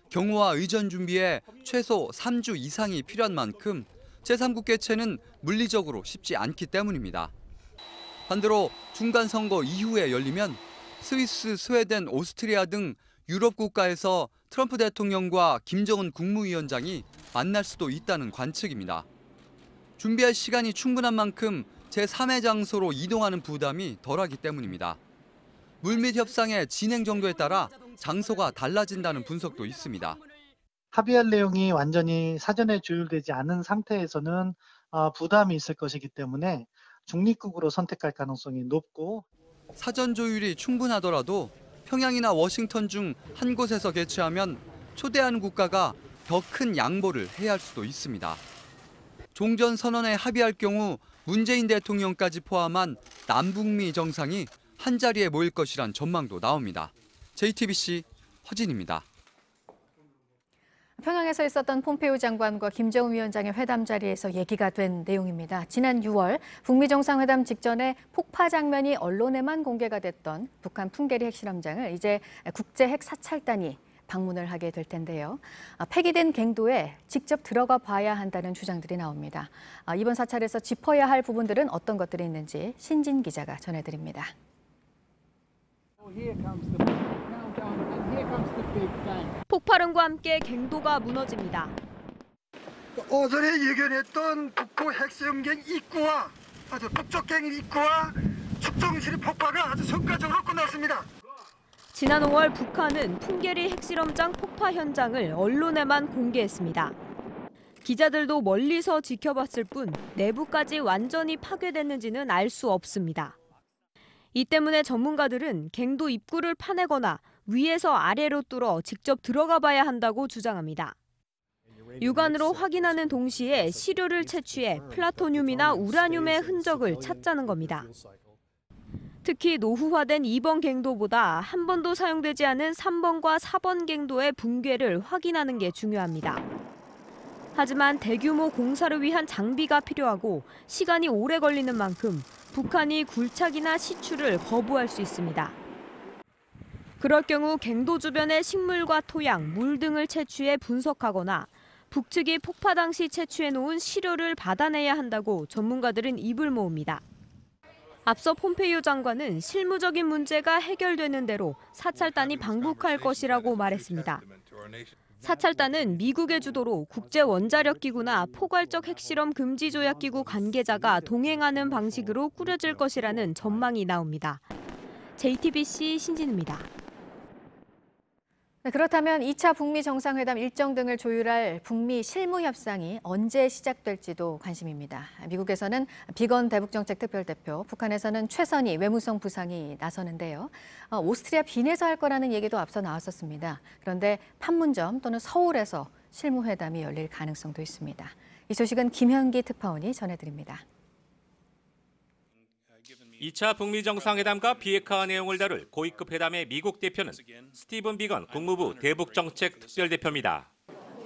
경호와 의전 준비에 최소 3주 이상이 필요한 만큼 제3국 개최는 물리적으로 쉽지 않기 때문입니다. 반대로 중간선거 이후에 열리면 스위스, 스웨덴, 오스트리아 등 유럽 국가에서 트럼프 대통령과 김정은 국무위원장이 만날 수도 있다는 관측입니다. 준비할 시간이 충분한 만큼 제3의 장소로 이동하는 부담이 덜하기 때문입니다. 물밑 협상의 진행 정도에 따라 장소가 달라진다는 분석도 있습니다. 합의할 내용이 완전히 사전에 조율되지 않은 상태에서는 부담이 있을 것이기 때문에 중립국으로 선택할 가능성이 높고, 사전 조율이 충분하더라도 평양이나 워싱턴 중 한 곳에서 개최하면 초대하는 국가가 더 큰 양보를 해야 할 수도 있습니다. 종전 선언에 합의할 경우 문재인 대통령까지 포함한 남북미 정상이 한자리에 모일 것이란 전망도 나옵니다. JTBC 허진입니다. 평양에서 있었던 폼페이오 장관과 김정은 위원장의 회담 자리에서 얘기가 된 내용입니다. 지난 6월 북미 정상회담 직전에 폭파 장면이 언론에만 공개가 됐던 북한 풍계리 핵실험장을 이제 국제 핵 사찰단이 방문을 하게 될 텐데요. 폐기된 갱도에 직접 들어가 봐야 한다는 주장들이 나옵니다. 이번 사찰에서 짚어야 할 부분들은 어떤 것들이 있는지 신진 기자가 전해드립니다. 폭발음과 함께 갱도가 무너집니다. 오전에 예견했던 북구 핵시험장 입구와 북쪽갱 입구와 축정실 폭파가 아주 성과적으로 끝났습니다. 지난 5월 북한은 풍계리 핵실험장 폭파 현장을 언론에만 공개했습니다. 기자들도 멀리서 지켜봤을 뿐 내부까지 완전히 파괴됐는지는 알 수 없습니다. 이 때문에 전문가들은 갱도 입구를 파내거나 위에서 아래로 뚫어 직접 들어가 봐야 한다고 주장합니다. 육안으로 확인하는 동시에 시료를 채취해 플라토늄이나 우라늄의 흔적을 찾자는 겁니다. 특히 노후화된 2번 갱도보다 한 번도 사용되지 않은 3번과 4번 갱도의 붕괴를 확인하는 게 중요합니다. 하지만 대규모 공사를 위한 장비가 필요하고 시간이 오래 걸리는 만큼 북한이 굴착이나 시추를 거부할 수 있습니다. 그럴 경우 갱도 주변의 식물과 토양, 물 등을 채취해 분석하거나 북측이 폭파 당시 채취해놓은 시료를 받아내야 한다고 전문가들은 입을 모읍니다. 앞서 폼페이오 장관은 실무적인 문제가 해결되는 대로 사찰단이 방북할 것이라고 말했습니다. 사찰단은 미국의 주도로 국제원자력기구나 포괄적 핵실험 금지조약기구 관계자가 동행하는 방식으로 꾸려질 것이라는 전망이 나옵니다. JTBC 신진입니다. 그렇다면 2차 북미 정상회담 일정 등을 조율할 북미 실무협상이 언제 시작될지도 관심입니다. 미국에서는 비건 대북정책특별대표, 북한에서는 최선희 외무성 부상이 나서는데요. 오스트리아 빈에서 할 거라는 얘기도 앞서 나왔었습니다. 그런데 판문점 또는 서울에서 실무회담이 열릴 가능성도 있습니다. 이 소식은 김현기 특파원이 전해드립니다. 2차 북미 정상회담과 비핵화 내용을 다룰 고위급 회담의 미국 대표는 스티븐 비건 국무부 대북정책 특별대표입니다.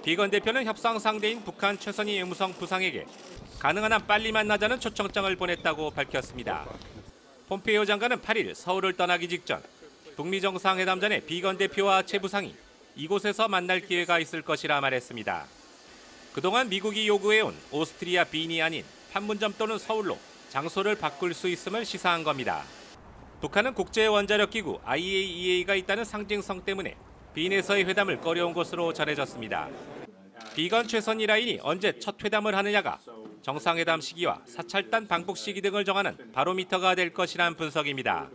비건 대표는 협상 상대인 북한 최선희 외무성 부상에게 가능한 한 빨리 만나자는 초청장을 보냈다고 밝혔습니다. 폼페이오 장관은 8일 서울을 떠나기 직전 북미 정상회담 전에 비건 대표와 최 부상이 이곳에서 만날 기회가 있을 것이라 말했습니다. 그동안 미국이 요구해온 오스트리아 빈이 아닌 판문점 또는 서울로 장소를 바꿀 수 있음을 시사한 겁니다. 북한은 국제원자력기구 IAEA가 있다는 상징성 때문에 빈에서의 회담을 꺼려온 것으로 전해졌습니다. 비건 최선희 라인이 언제 첫 회담을 하느냐가 정상회담 시기와 사찰단 방북 시기 등을 정하는 바로미터가 될 것이란 분석입니다.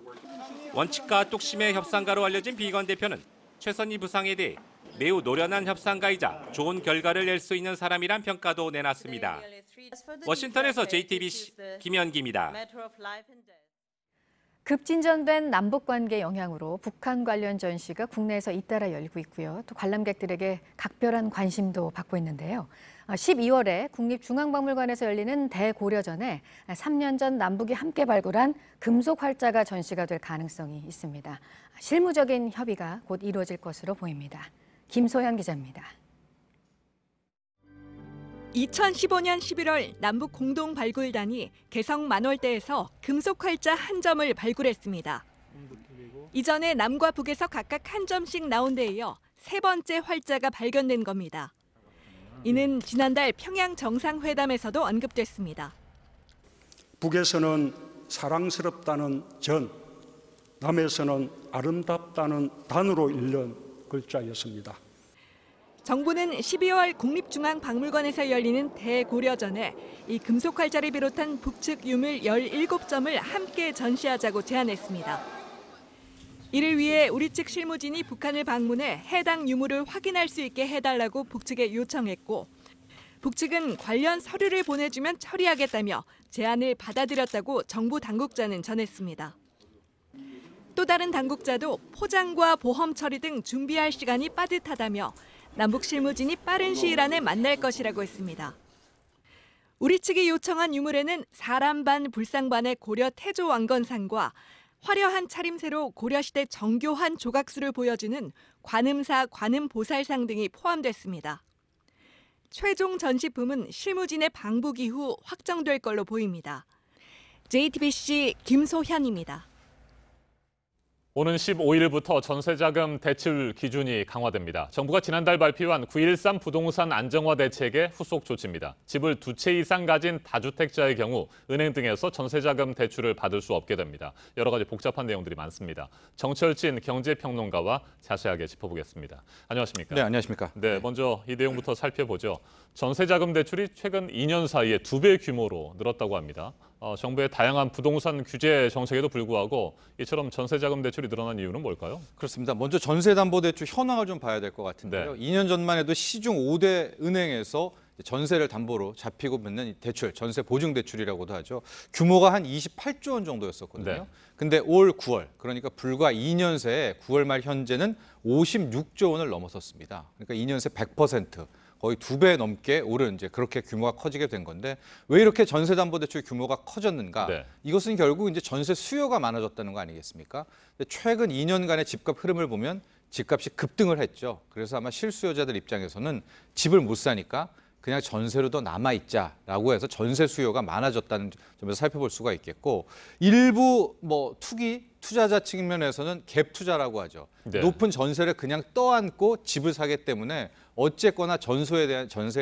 원칙과 뚝심의 협상가로 알려진 비건 대표는 최선희 부상에 대해 매우 노련한 협상가이자 좋은 결과를 낼 수 있는 사람이란 평가도 내놨습니다. 워싱턴에서 JTBC 김현기입니다. 급진전된 남북관계 영향으로 북한 관련 전시가 국내에서 잇따라 열리고 있고요. 또 관람객들에게 각별한 관심도 받고 있는데요. 12월에 국립중앙박물관에서 열리는 대고려전에 3년 전 남북이 함께 발굴한 금속 활자가 전시가 될 가능성이 있습니다. 실무적인 협의가 곧 이루어질 것으로 보입니다. 김소연 기자입니다. 2015년 11월 남북 공동 발굴단이 개성 만월대에서 금속 활자 한 점을 발굴했습니다. 이전에 남과 북에서 각각 한 점씩 나온 데 이어 세 번째 활자가 발견된 겁니다. 이는 지난달 평양 정상회담에서도 언급됐습니다. 북에서는 사랑스럽다는 전, 남에서는 아름답다는 단으로 읽는 글자였습니다. 정부는 12월 국립중앙박물관에서 열리는 대고려전에 이 금속 활자를 비롯한 북측 유물 17점을 함께 전시하자고 제안했습니다. 이를 위해 우리 측 실무진이 북한을 방문해 해당 유물을 확인할 수 있게 해달라고 북측에 요청했고, 북측은 관련 서류를 보내주면 처리하겠다며 제안을 받아들였다고 정부 당국자는 전했습니다. 또 다른 당국자도 포장과 보험 처리 등 준비할 시간이 빠듯하다며 남북 실무진이 빠른 시일 안에 만날 것이라고 했습니다. 우리 측이 요청한 유물에는 사람 반 불상 반의 고려 태조 왕건상과 화려한 차림새로 고려시대 정교한 조각수를 보여주는 관음사 관음보살상 등이 포함됐습니다. 최종 전시품은 실무진의 방북 이후 확정될 걸로 보입니다. JTBC 김소현입니다. 오는 15일부터 전세자금 대출 기준이 강화됩니다. 정부가 지난달 발표한 9.13 부동산 안정화 대책의 후속 조치입니다. 집을 2채 이상 가진 다주택자의 경우 은행 등에서 전세자금 대출을 받을 수 없게 됩니다. 여러 가지 복잡한 내용들이 많습니다. 정철진 경제평론가와 자세하게 짚어보겠습니다. 안녕하십니까? 네, 안녕하십니까? 네, 먼저 이 내용부터 살펴보죠. 전세자금 대출이 최근 2년 사이에 2배 규모로 늘었다고 합니다. 정부의 다양한 부동산 규제 정책에도 불구하고 이처럼 전세자금 대출이 늘어난 이유는 뭘까요? 그렇습니다. 먼저 전세담보대출 현황을 좀 봐야 될 것 같은데요. 네. 2년 전만 해도 시중 5대 은행에서 전세를 담보로 잡히고 받는 대출, 전세 보증 대출이라고도 하죠. 규모가 한 28조 원 정도였었거든요. 네. 근데 올 9월, 그러니까 불과 2년 새에 9월 말 현재는 56조 원을 넘어섰습니다. 그러니까 2년 새 100%. 거의 2배 넘게 오른 이제 그렇게 규모가 커지게 된 건데, 왜 이렇게 전세담보대출 규모가 커졌는가? 네. 이것은 결국 이제 전세 수요가 많아졌다는 거 아니겠습니까? 근데 최근 2년간의 집값 흐름을 보면 집값이 급등을 했죠. 그래서 아마 실수요자들 입장에서는 집을 못 사니까 그냥 전세로 더 남아있자라고 해서 전세 수요가 많아졌다는 점에서 살펴볼 수가 있겠고, 일부 투자자 측면에서는 갭 투자라고 하죠. 네. 높은 전세를 그냥 떠안고 집을 사기 때문에 어쨌거나 전세에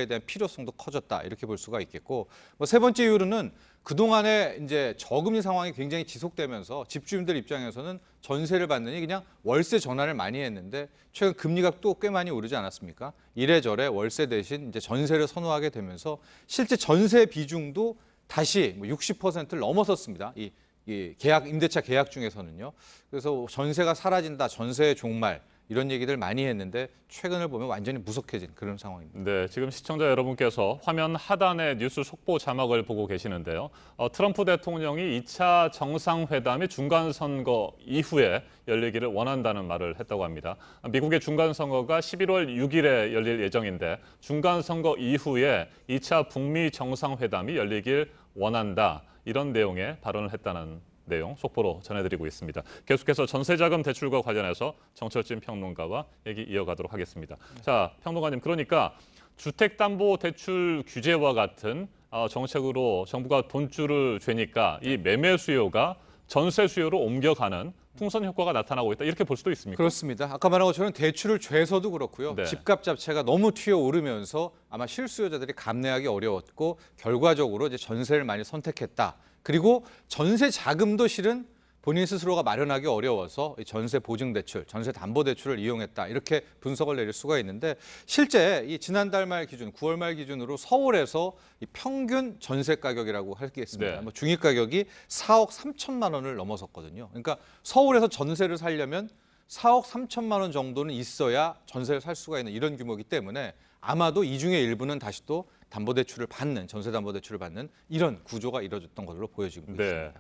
대한 필요성도 커졌다, 이렇게 볼 수가 있겠고, 세 번째 이유로는 그동안에 이제 저금리 상황이 굉장히 지속되면서 집주인들 입장에서는 전세를 받느니 그냥 월세 전환을 많이 했는데, 최근 금리가 또 꽤 많이 오르지 않았습니까? 이래저래 월세 대신 이제 전세를 선호하게 되면서 실제 전세 비중도 다시 60%를 넘어섰습니다. 이 임대차 계약 중에서는요. 그래서 전세가 사라진다, 전세의 종말, 이런 얘기들 많이 했는데 최근을 보면 완전히 무석해진 그런 상황입니다. 네, 지금 시청자 여러분께서 화면 하단에 뉴스 속보 자막을 보고 계시는데요. 트럼프 대통령이 2차 정상회담의 중간선거 이후에 열리기를 원한다는 말을 했다고 합니다. 미국의 중간선거가 11월 6일에 열릴 예정인데 중간선거 이후에 2차 북미 정상회담이 열리길 원한다, 이런 내용의 발언을 했다는 내용 속보로 전해드리고 있습니다. 계속해서 전세자금 대출과 관련해서 정철진 평론가와 얘기 이어가도록 하겠습니다. 자, 평론가님, 그러니까 주택담보대출 규제와 같은 정책으로 정부가 돈줄을 쬐니까 이 매매 수요가 전세 수요로 옮겨가는 풍선 효과가 나타나고 있다, 이렇게 볼 수도 있습니까? 그렇습니다. 아까 말한 것처럼 대출을 죄서도 그렇고요. 네. 집값 자체가 너무 튀어오르면서 아마 실수요자들이 감내하기 어려웠고, 결과적으로 이제 전세를 많이 선택했다. 그리고 전세 자금도 실은 본인 스스로가 마련하기 어려워서 전세 보증 대출, 전세 담보 대출을 이용했다 이렇게 분석을 내릴 수가 있는데 실제 이 지난달 말 기준, 9월 말 기준으로 서울에서 이 평균 전세 가격이라고 할 게 있습니다. 뭐 중위 가격이 4억 3천만 원을 넘어섰거든요. 그러니까 서울에서 전세를 살려면 4억 3천만 원 정도는 있어야 전세를 살 수가 있는 이런 규모이기 때문에 아마도 이 중에 일부는 다시 또 담보대출을 받는, 전세담보대출을 받는 이런 구조가 이뤄졌던 것으로 보여지고 있습니다.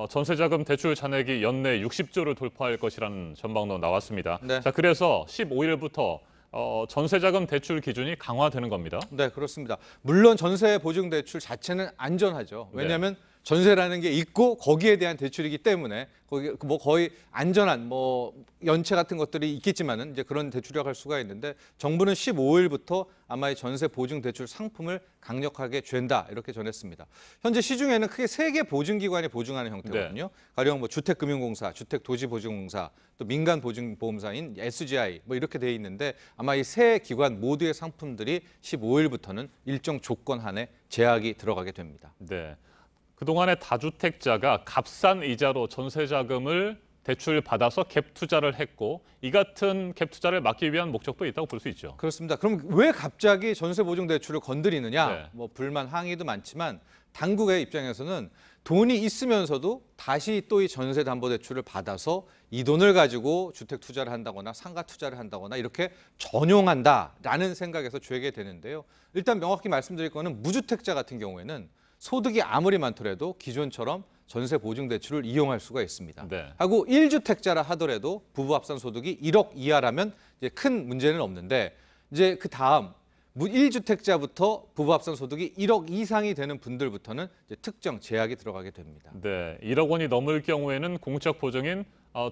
전세자금 대출 잔액이 연내 60조를 돌파할 것이라는 전망도 나왔습니다. 네. 자, 그래서 15일부터 전세자금 대출 기준이 강화되는 겁니다. 네, 그렇습니다. 물론 전세 보증 대출 자체는 안전하죠. 왜냐하면 전세라는 게 있고 거기에 대한 대출이기 때문에 거기 뭐 거의 안전한 뭐 연체 같은 것들이 있겠지만은 이제 그런 대출이라고 할 수가 있는데 정부는 15일부터 아마 이 전세 보증 대출 상품을 강력하게 쥔다 이렇게 전했습니다. 현재 시중에는 크게 3개 보증기관이 보증하는 형태거든요. 가령 뭐 주택금융공사, 주택도시보증공사, 또 민간보증보험사인 SGI 뭐 이렇게 돼 있는데 아마 이 3기관 모두의 상품들이 15일부터는 일정 조건 한에 제약이 들어가게 됩니다. 네. 그동안에 다주택자가 값싼 이자로 전세자금을 대출받아서 갭 투자를 했고 이 같은 갭 투자를 막기 위한 목적도 있다고 볼 수 있죠. 그렇습니다. 그럼 왜 갑자기 전세 보증 대출을 건드리느냐? 뭐 불만, 항의도 많지만 당국의 입장에서는 돈이 있으면서도 다시 또 이 전세 담보 대출을 받아서 이 돈을 가지고 주택 투자를 한다거나 상가 투자를 한다거나 이렇게 전용한다라는 생각에서 죄게 되는데요. 일단 명확히 말씀드릴 거는 무주택자 같은 경우에는 소득이 아무리 많더라도 기존처럼 전세 보증 대출을 이용할 수가 있습니다. 하고 1주택자라 하더라도 부부 합산 소득이 1억 이하라면 이제 큰 문제는 없는데 이제 그 다음 1주택자부터 부부 합산 소득이 1억 이상이 되는 분들부터는 이제 특정 제약이 들어가게 됩니다. 네, 1억 원이 넘을 경우에는 공적 보증인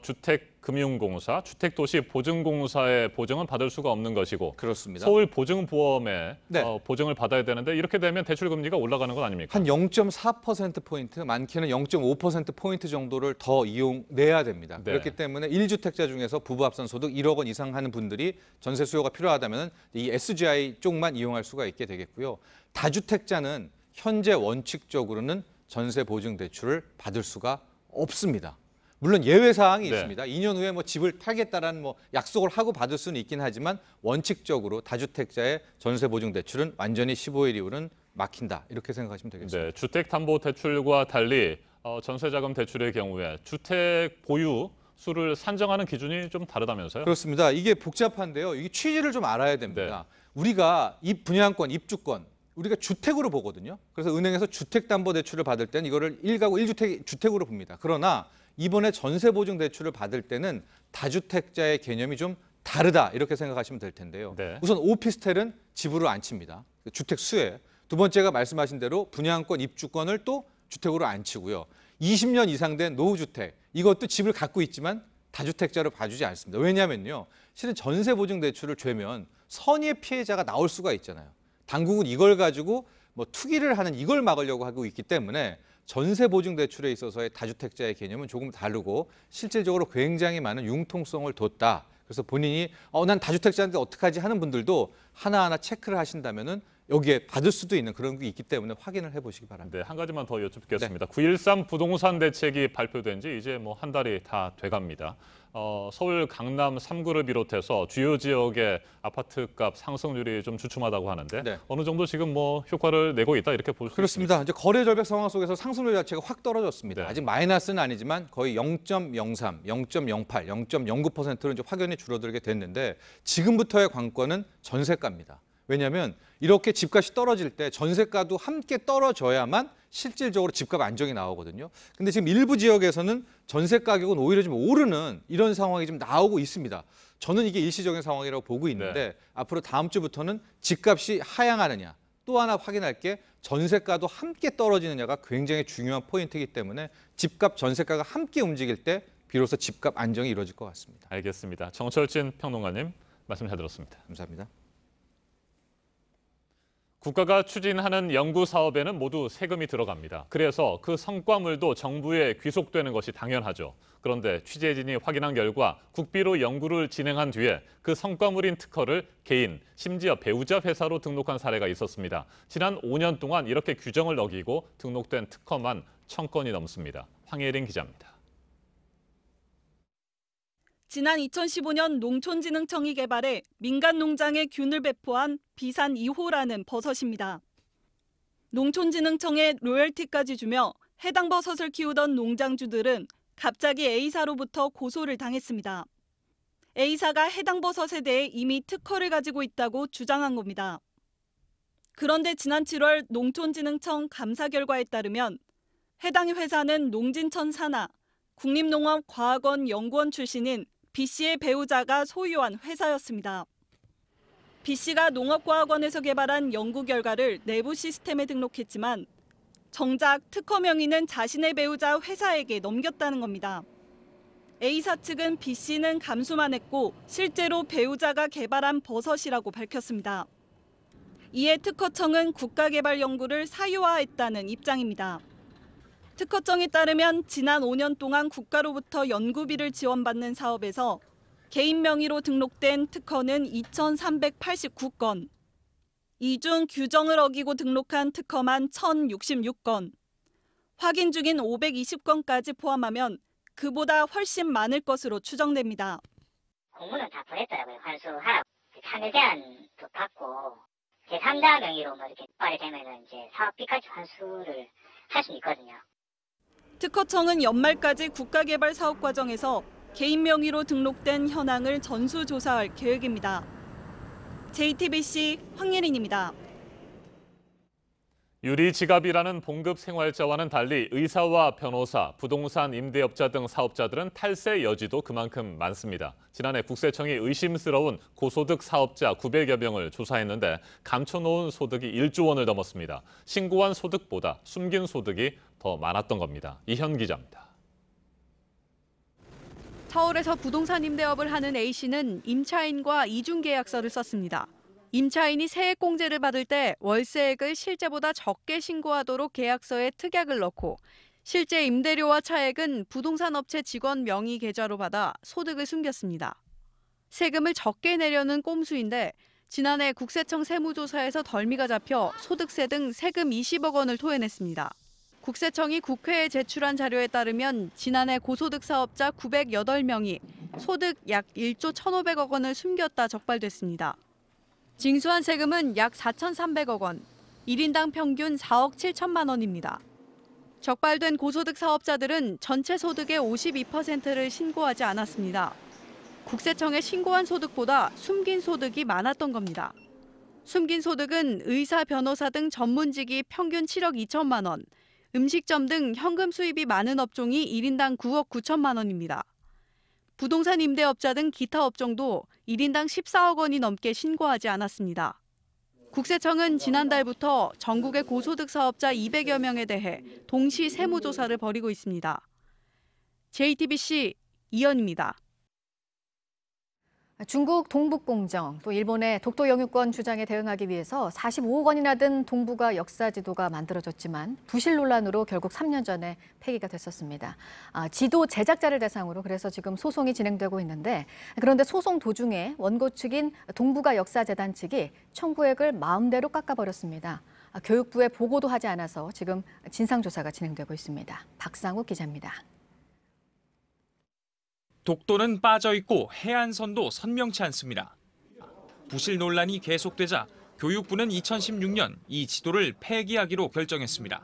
주택금융공사, 주택도시보증공사의 보증은 받을 수가 없는 것이고 그렇습니다. 서울보증보험에 보증을 받아야 되는데 이렇게 되면 대출 금리가 올라가는 건 아닙니까? 한 0.4%포인트, 많게는 0.5%포인트 정도를 더 내야 됩니다. 그렇기 때문에 1주택자 중에서 부부 합산 소득 1억 원 이상 하는 분들이 전세 수요가 필요하다면 이 SGI 쪽만 이용할 수가 있게 되겠고요. 다주택자는 현재 원칙적으로는 전세 보증 대출을 받을 수가 없습니다. 물론 예외 사항이 있습니다. 2년 후에 뭐 집을 팔겠다라는 뭐 약속을 하고 받을 수는 있긴 하지만 원칙적으로 다주택자의 전세 보증 대출은 완전히 15일 이후는 막힌다. 이렇게 생각하시면 되겠습니다. 네, 주택담보대출과 달리 전세자금 대출의 경우에 주택 보유 수를 산정하는 기준이 좀 다르다면서요? 그렇습니다. 이게 복잡한데요. 이게 취지를 좀 알아야 됩니다. 우리가 분양권, 입주권 우리가 주택으로 보거든요. 그래서 은행에서 주택담보대출을 받을 때는 이거를 1가구 1주택 주택으로 봅니다. 그러나 이번에 전세보증 대출을 받을 때는 다주택자의 개념이 좀 다르다 이렇게 생각하시면 될 텐데요. 우선 오피스텔은 집으로 안 칩니다. 주택 수에. 두 번째가 말씀하신 대로 분양권, 입주권을 또 주택으로 안 치고요. 20년 이상 된 노후주택 이것도 집을 갖고 있지만 다주택자로 봐주지 않습니다. 왜냐하면요. 실은 전세보증 대출을 죄면 선의의 피해자가 나올 수가 있잖아요. 당국은 이걸 가지고 뭐 투기를 하는 이걸 막으려고 하고 있기 때문에 전세 보증 대출에 있어서의 다주택자의 개념은 조금 다르고 실질적으로 굉장히 많은 융통성을 뒀다. 그래서 본인이 난 다주택자인데 어떡하지 하는 분들도 하나하나 체크를 하신다면은 여기에 받을 수도 있는 그런 게 있기 때문에 확인을 해보시기 바랍니다. 네, 한 가지만 더 여쭙겠습니다. 9.13 부동산 대책이 발표된 지 이제 뭐 한 달이 다 돼갑니다. 서울 강남 3구를 비롯해서 주요 지역의 아파트값 상승률이 좀 주춤하다고 하는데 어느 정도 지금 뭐 효과를 내고 있다 이렇게 볼 수 있습니다. 그렇습니다. 이제 거래 절벽 상황 속에서 상승률 자체가 확 떨어졌습니다. 아직 마이너스는 아니지만 거의 0.03, 0.08, 0.09%로 이제 확연히 줄어들게 됐는데 지금부터의 관건은 전세가입니다. 왜냐하면 이렇게 집값이 떨어질 때 전세가도 함께 떨어져야만 실질적으로 집값 안정이 나오거든요. 근데 지금 일부 지역에서는 전세 가격은 오히려 좀 오르는 이런 상황이 좀 나오고 있습니다. 저는 이게 일시적인 상황이라고 보고 있는데 앞으로 다음 주부터는 집값이 하향하느냐 또 하나 확인할 게 전세가도 함께 떨어지느냐가 굉장히 중요한 포인트이기 때문에 집값, 전세가가 함께 움직일 때 비로소 집값 안정이 이루어질 것 같습니다. 알겠습니다. 정철진 평론가님 말씀 잘 들었습니다. 감사합니다. 국가가 추진하는 연구 사업에는 모두 세금이 들어갑니다. 그래서 그 성과물도 정부에 귀속되는 것이 당연하죠. 그런데 취재진이 확인한 결과 국비로 연구를 진행한 뒤에 그 성과물인 특허를 개인, 심지어 배우자 회사로 등록한 사례가 있었습니다. 지난 5년 동안 이렇게 규정을 어기고 등록된 특허만 1,000건이 넘습니다. 황예린 기자입니다. 지난 2015년 농촌진흥청이 개발해 민간 농장에 균을 배포한 비산 2호라는 버섯입니다. 농촌진흥청에 로열티까지 주며 해당 버섯을 키우던 농장주들은 갑자기 A사로부터 고소를 당했습니다. A사가 해당 버섯에 대해 이미 특허를 가지고 있다고 주장한 겁니다. 그런데 지난 7월 농촌진흥청 감사 결과에 따르면 해당 회사는 농진천 산하 국립농업과학원 연구원 출신인 B씨의 배우자가 소유한 회사였습니다. B씨가 농업과학원에서 개발한 연구 결과를 내부 시스템에 등록했지만 정작 특허 명의는 자신의 배우자 회사에게 넘겼다는 겁니다. A사 측은 B씨는 감수만 했고 실제로 배우자가 개발한 버섯이라고 밝혔습니다. 이에 특허청은 국가개발 연구를 사유화했다는 입장입니다. 특허청에 따르면 지난 5년 동안 국가로부터 연구비를 지원받는 사업에서 개인 명의로 등록된 특허는 2,389건, 이 중 규정을 어기고 등록한 특허만 1,066건, 확인 중인 520건까지 포함하면 그보다 훨씬 많을 것으로 추정됩니다. 공문은 다 보냈더라고요. 환수하라고. 참여 제안도 받고 제3자 명의로 이렇게 발이 되면은 이제 사업비까지 환수를 할 수 있거든요. 특허청은 연말까지 국가개발 사업 과정에서 개인 명의로 등록된 현황을 전수조사할 계획입니다. JTBC 황예린입니다. 유리지갑이라는 봉급 생활자와는 달리 의사와 변호사, 부동산 임대업자 등 사업자들은 탈세 여지도 그만큼 많습니다. 지난해 국세청이 의심스러운 고소득 사업자 900여 명을 조사했는데 감춰놓은 소득이 1조 원을 넘었습니다. 신고한 소득보다 숨긴 소득이 더 많았던 겁니다. 이현 기자입니다. 서울에서 부동산 임대업을 하는 A씨는 임차인과 이중계약서를 썼습니다. 임차인이 세액공제를 받을 때 월세액을 실제보다 적게 신고하도록 계약서에 특약을 넣고 실제 임대료와 차액은 부동산 업체 직원 명의 계좌로 받아 소득을 숨겼습니다. 세금을 적게 내려는 꼼수인데 지난해 국세청 세무조사에서 덜미가 잡혀 소득세 등 세금 20억 원을 토해냈습니다. 국세청이 국회에 제출한 자료에 따르면 지난해 고소득 사업자 908명이 소득 약 1조 1,500억 원을 숨겼다 적발됐습니다. 징수한 세금은 약 4,300억 원, 1인당 평균 4억 7천만 원입니다. 적발된 고소득 사업자들은 전체 소득의 52%를 신고하지 않았습니다. 국세청에 신고한 소득보다 숨긴 소득이 많았던 겁니다. 숨긴 소득은 의사, 변호사 등 전문직이 평균 7억 2천만 원, 음식점 등 현금 수입이 많은 업종이 1인당 9억 9천만 원입니다. 부동산 임대업자 등 기타 업종도 1인당 14억 원이 넘게 신고하지 않았습니다. 국세청은 지난달부터 전국의 고소득 사업자 200여 명에 대해 동시 세무조사를 벌이고 있습니다. JTBC 이현입니다. 중국 동북공정, 또 일본의 독도 영유권 주장에 대응하기 위해서 45억 원이나 든 동북아 역사 지도가 만들어졌지만 부실 논란으로 결국 3년 전에 폐기가 됐었습니다. 지도 제작자를 대상으로 그래서 지금 소송이 진행되고 있는데 그런데 소송 도중에 원고 측인 동북아 역사재단 측이 청구액을 마음대로 깎아버렸습니다. 교육부에 보고도 하지 않아서 지금 진상조사가 진행되고 있습니다. 박상욱 기자입니다. 독도는 빠져있고 해안선도 선명치 않습니다. 부실 논란이 계속되자 교육부는 2016년 이 지도를 폐기하기로 결정했습니다.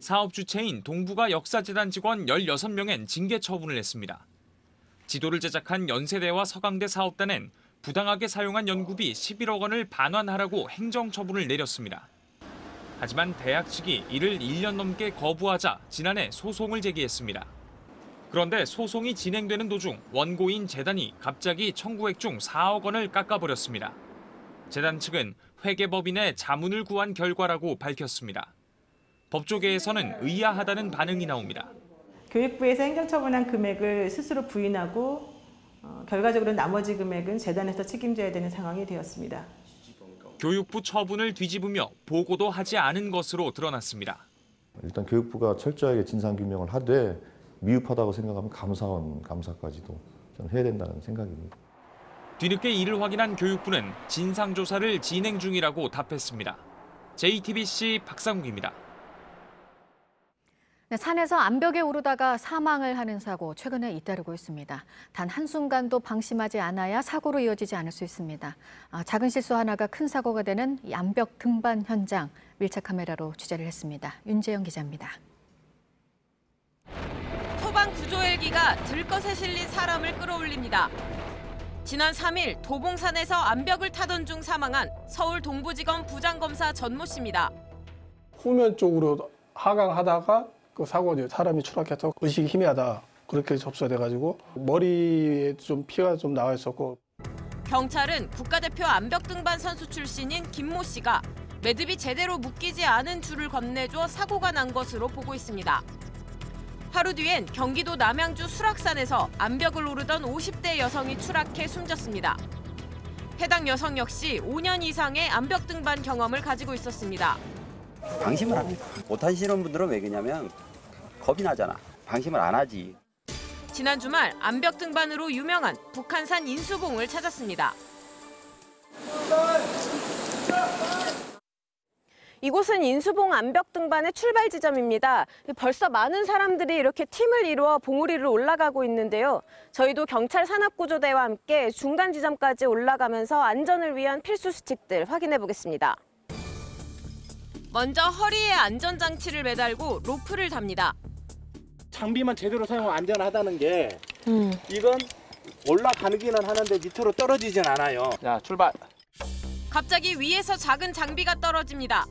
사업 주체인 동북아 역사재단 직원 16명엔 징계 처분을 했습니다. 지도를 제작한 연세대와 서강대 사업단은 부당하게 사용한 연구비 11억 원을 반환하라고 행정처분을 내렸습니다. 하지만 대학 측이 이를 1년 넘게 거부하자 지난해 소송을 제기했습니다. 그런데 소송이 진행되는 도중 원고인 재단이 갑자기 청구액 중 4억 원을 깎아버렸습니다. 재단 측은 회계법인의 자문을 구한 결과라고 밝혔습니다. 법조계에서는 의아하다는 반응이 나옵니다. 교육부에서 행정처분한 금액을 스스로 부인하고 결과적으로 나머지 금액은 재단에서 책임져야 되는 상황이 되었습니다. 교육부 처분을 뒤집으며 보고도 하지 않은 것으로 드러났습니다. 일단 교육부가 철저하게 진상규명을 하되 미흡하다고 생각하면 감사까지도 저는 해야 된다는 생각입니다. 뒤늦게 이를 확인한 교육부는 진상조사를 진행 중이라고 답했습니다. JTBC 박상욱입니다. 네, 산에서 암벽에 오르다가 사망을 하는 사고 최근에 잇따르고 있습니다. 단 한순간도 방심하지 않아야 사고로 이어지지 않을 수 있습니다. 작은 실수 하나가 큰 사고가 되는 이 암벽 등반 현장 밀착 카메라로 취재를 했습니다. 윤재영 기자입니다. 소방 구조 헬기가 들것에 실린 사람을 끌어올립니다. 지난 3일 도봉산에서 암벽을 타던 중 사망한 서울 동부지검 부장검사 전모 씨입니다. 후면 쪽으로 하강하다가 그 사고에 사람이 추락해서 의식이 희미하다 그렇게 접수가 돼가지고 머리에 좀 피가 좀 나와 있었고. 경찰은 국가대표 암벽 등반 선수 출신인 김모 씨가 매듭이 제대로 묶이지 않은 줄을 건네줘 사고가 난 것으로 보고 있습니다. 하루 뒤엔 경기도 남양주 수락산에서 암벽을 오르던 50대 여성이 추락해 숨졌습니다. 해당 여성 역시 5년 이상의 암벽 등반 경험을 가지고 있었습니다. 방심을 합니다. 못하시는 분들은 왜 그러냐면 겁이 나잖아. 방심을 안 하지. 지난 주말 암벽 등반으로 유명한 북한산 인수봉을 찾았습니다. 이곳은 인수봉 암벽 등반의 출발 지점입니다. 벌써 많은 사람들이 이렇게 팀을 이루어 봉우리를 올라가고 있는데요. 저희도 경찰 산악구조대와 함께 중간 지점까지 올라가면서 안전을 위한 필수 수칙들 확인해 보겠습니다. 먼저 허리에 안전장치를 매달고 로프를 답니다. 장비만 제대로 사용하면 안전하다는 게 이건 올라가기는 하는데 밑으로 떨어지진 않아요. 자, 출발. 갑자기 위에서 작은 장비가 떨어집니다.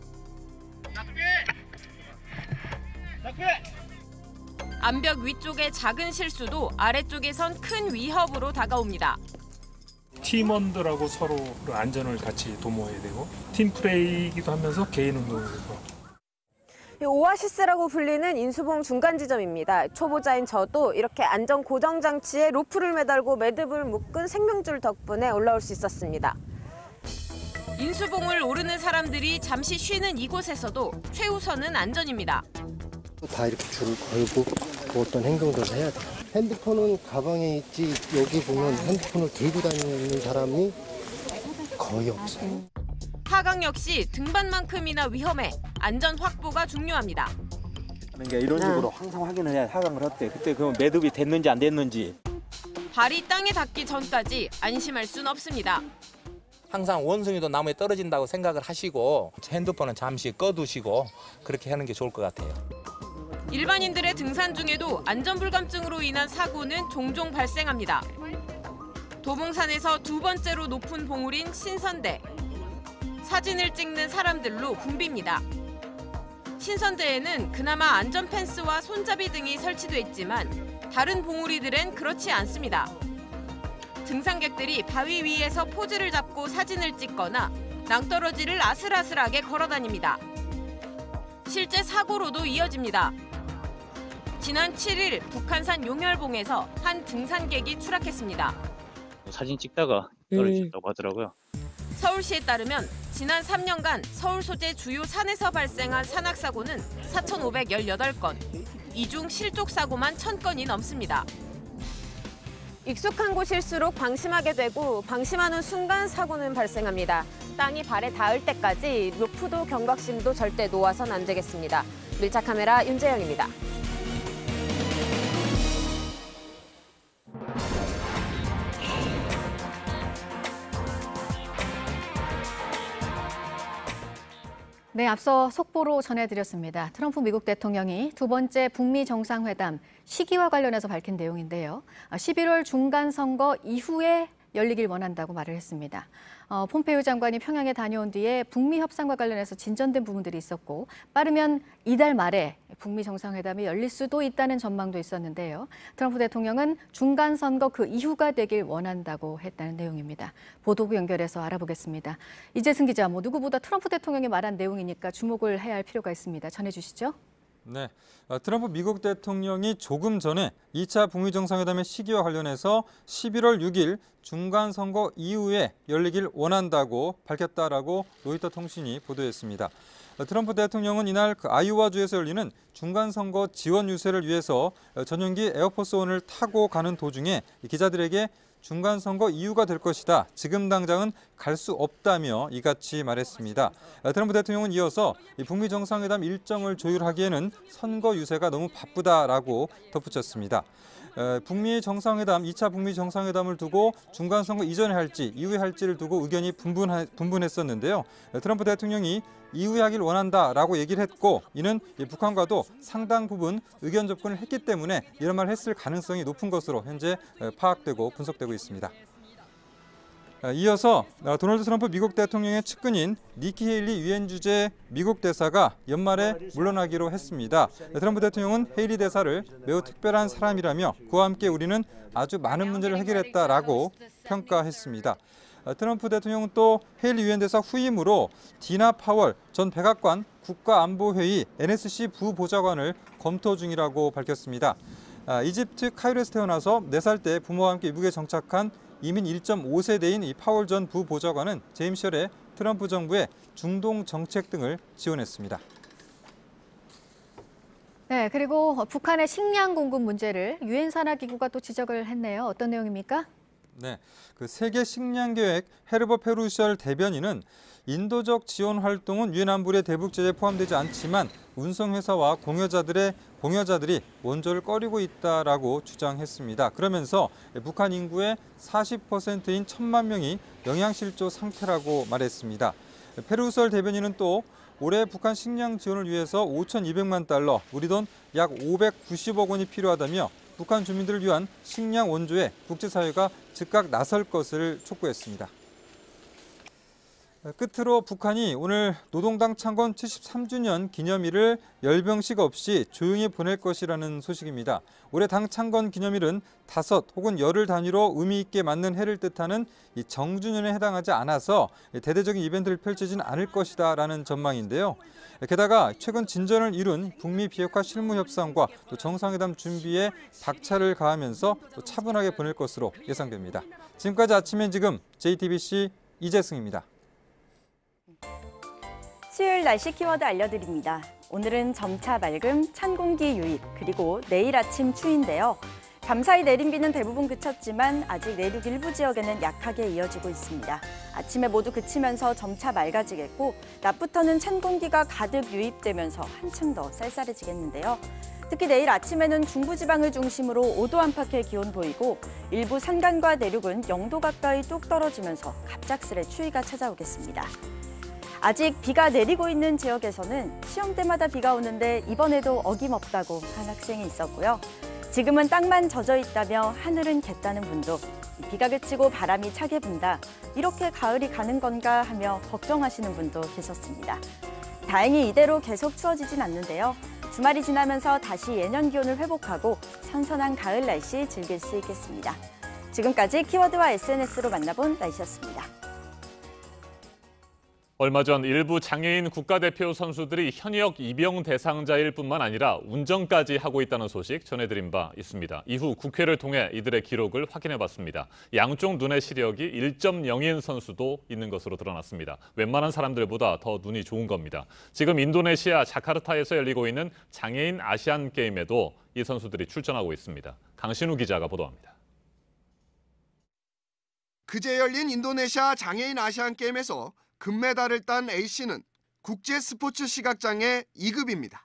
암벽 위쪽의 작은 실수도 아래쪽에선 큰 위협으로 다가옵니다. 팀원들하고 서로 안전을 같이 도모해야 되고 팀 플레이이기도 하면서 개인 운동이고. 오아시스라고 불리는 인수봉 중간 지점입니다. 초보자인 저도 이렇게 안전 고정 장치에 로프를 매달고 매듭을 묶은 생명줄 덕분에 올라올 수 있었습니다. 인수봉을 오르는 사람들이 잠시 쉬는 이곳에서도 최우선은 안전입니다. 다 이렇게 줄을 걸고 그 어떤 행동들을 해야 돼. 핸드폰은 가방에 있지 여기 보면 핸드폰을 들고 다니는 사람이 거의 없어요. 하강 역시 등반만큼이나 위험해 안전 확보가 중요합니다. 그러니까 이런 식으로 항상 확인을 해야 하강을 할때 그때 그러면 매듭이 됐는지 안 됐는지. 발이 땅에 닿기 전까지 안심할 순 없습니다. 항상 원숭이도 나무에 떨어진다고 생각을 하시고 핸드폰은 잠시 꺼두시고 그렇게 하는 게 좋을 것 같아요. 일반인들의 등산 중에도 안전불감증으로 인한 사고는 종종 발생합니다. 도봉산에서 두 번째로 높은 봉우리인 신선대. 사진을 찍는 사람들로 붐빕니다. 신선대에는 그나마 안전 펜스와 손잡이 등이 설치돼 있지만 다른 봉우리들은 그렇지 않습니다. 등산객들이 바위 위에서 포즈를 잡고 사진을 찍거나 낭떠러지를 아슬아슬하게 걸어다닙니다. 실제 사고로도 이어집니다. 지난 7일 북한산 용혈봉에서 한 등산객이 추락했습니다. 사진 찍다가 떨어졌다고 하더라고요. 서울시에 따르면 지난 3년간 서울 소재 주요 산에서 발생한 산악사고는 4,518건, 이 중 실족 사고만 1,000건이 넘습니다. 익숙한 곳일수록 방심하게 되고 방심하는 순간 사고는 발생합니다. 땅이 발에 닿을 때까지 로프도 경각심도 절대 놓아선 안 되겠습니다. 밀착 카메라 윤재영입니다. 네, 앞서 속보로 전해드렸습니다. 트럼프 미국 대통령이 두 번째 북미 정상회담 시기와 관련해서 밝힌 내용인데요. 11월 중간 선거 이후에 열리길 원한다고 말을 했습니다. 폼페이오 장관이 평양에 다녀온 뒤에 북미 협상과 관련해서 진전된 부분들이 있었고 빠르면 이달 말에 북미 정상회담이 열릴 수도 있다는 전망도 있었는데요. 트럼프 대통령은 중간 선거 그 이후가 되길 원한다고 했다는 내용입니다. 보도국 연결해서 알아보겠습니다. 이재승 기자, 누구보다 트럼프 대통령이 말한 내용이니까 주목을 해야 할 필요가 있습니다. 전해주시죠. 네, 트럼프 미국 대통령이 조금 전에 2차 북미 정상회담의 시기와 관련해서 11월 6일 중간 선거 이후에 열리길 원한다고 밝혔다라고 로이터 통신이 보도했습니다. 트럼프 대통령은 이날 아이오와주에서 열리는 중간 선거 지원 유세를 위해서 전용기 에어포스 원을 타고 가는 도중에 기자들에게 중간선거 이유가 될 것이다. 지금 당장은 갈 수 없다며 이같이 말했습니다. 트럼프 대통령은 이어서 북미 정상회담 일정을 조율하기에는 선거 유세가 너무 바쁘다라고 덧붙였습니다. 북미 정상회담, 2차 북미 정상회담을 두고 중간선거 이전에 할지 이후에 할지를 두고 의견이 분분했었는데요. 트럼프 대통령이 이후에 하길 원한다라고 얘기를 했고, 이는 북한과도 상당 부분 의견 접근을 했기 때문에 이런 말을 했을 가능성이 높은 것으로 현재 파악되고 분석되고 있습니다. 이어서 도널드 트럼프 미국 대통령의 측근인 니키 헤일리 유엔 주재 미국 대사가 연말에 물러나기로 했습니다. 트럼프 대통령은 헤일리 대사를 매우 특별한 사람이라며 그와 함께 우리는 아주 많은 문제를 해결했다라고 평가했습니다. 트럼프 대통령은 또 헤일리 유엔 대사 후임으로 디나 파월 전 백악관 국가안보회의 NSC 부보좌관을 검토 중이라고 밝혔습니다. 이집트 카이로에서 태어나서 4살 때 부모와 함께 미국에 정착한 이민 1.5세대인 이 파월 전 부보좌관은 재임 시절에 트럼프 정부의 중동 정책 등을 지원했습니다. 네, 그리고 북한의 식량 공급 문제를 유엔 산하기구가 또 지적을 했네요. 어떤 내용입니까? 네, 그 세계 식량 계획 헤르버 페루셜 대변인은 인도적 지원 활동은 유엔 안보리의 대북 제재에 포함되지 않지만 운송회사와 공여자들이 원조를 꺼리고 있다라고 주장했습니다. 그러면서 북한 인구의 40%인 1,000만 명이 영양실조 상태라고 말했습니다. 페루셜 대변인은 또 올해 북한 식량 지원을 위해서 5,200만 달러, 우리 돈 약 590억 원이 필요하다며 북한 주민들을 위한 식량 원조에 국제사회가 즉각 나설 것을 촉구했습니다. 끝으로 북한이 오늘 노동당 창건 73주년 기념일을 열병식 없이 조용히 보낼 것이라는 소식입니다. 올해 당 창건 기념일은 5 혹은 열흘 단위로 의미 있게 맞는 해를 뜻하는 이 정주년에 해당하지 않아서 대대적인 이벤트를 펼치진 않을 것이다라는 전망인데요. 게다가 최근 진전을 이룬 북미 비핵화 실무 협상과 또 정상회담 준비에 박차를 가하면서 또 차분하게 보낼 것으로 예상됩니다. 지금까지 아침엔 지금 JTBC 이재승입니다. 수요일 날씨 키워드 알려드립니다. 오늘은 점차 맑음, 찬 공기 유입, 그리고 내일 아침 추위인데요. 밤사이 내린 비는 대부분 그쳤지만 아직 내륙 일부 지역에는 약하게 이어지고 있습니다. 아침에 모두 그치면서 점차 맑아지겠고 낮부터는 찬 공기가 가득 유입되면서 한층 더 쌀쌀해지겠는데요. 특히 내일 아침에는 중부지방을 중심으로 5도 안팎의 기온 보이고 일부 산간과 내륙은 0도 가까이 뚝 떨어지면서 갑작스레 추위가 찾아오겠습니다. 아직 비가 내리고 있는 지역에서는 시험 때마다 비가 오는데 이번에도 어김없다고 한 학생이 있었고요. 지금은 땅만 젖어 있다며 하늘은 겠다는 분도 비가 그치고 바람이 차게 분다. 이렇게 가을이 가는 건가 하며 걱정하시는 분도 계셨습니다. 다행히 이대로 계속 추워지진 않는데요. 주말이 지나면서 다시 예년 기온을 회복하고 선선한 가을 날씨 즐길 수 있겠습니다. 지금까지 키워드와 SNS로 만나본 날씨였습니다. 얼마 전 일부 장애인 국가대표 선수들이 현역 입영 대상자일 뿐만 아니라 운전까지 하고 있다는 소식 전해드린 바 있습니다. 이후 국회를 통해 이들의 기록을 확인해봤습니다. 양쪽 눈의 시력이 1.0인 선수도 있는 것으로 드러났습니다. 웬만한 사람들보다 더 눈이 좋은 겁니다. 지금 인도네시아 자카르타에서 열리고 있는 장애인 아시안 게임에도 이 선수들이 출전하고 있습니다. 강신우 기자가 보도합니다. 그제 열린 인도네시아 장애인 아시안 게임에서 금메달을 딴 A씨는 국제 스포츠 시각장애 2급입니다.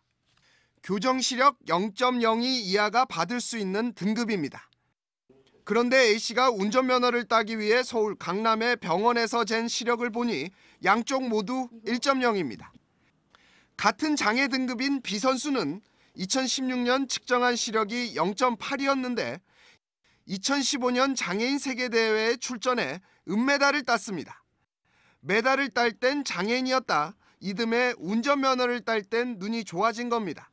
교정 시력 0.02 이하가 받을 수 있는 등급입니다. 그런데 A씨가 운전면허를 따기 위해 서울 강남의 병원에서 잰 시력을 보니 양쪽 모두 1.0입니다. 같은 장애 등급인 B 선수는 2016년 측정한 시력이 0.8이었는데 2015년 장애인 세계대회에 출전해 은메달을 땄습니다. 메달을 딸 땐 장애인이었다. 이듬해 운전면허를 딸 땐 눈이 좋아진 겁니다.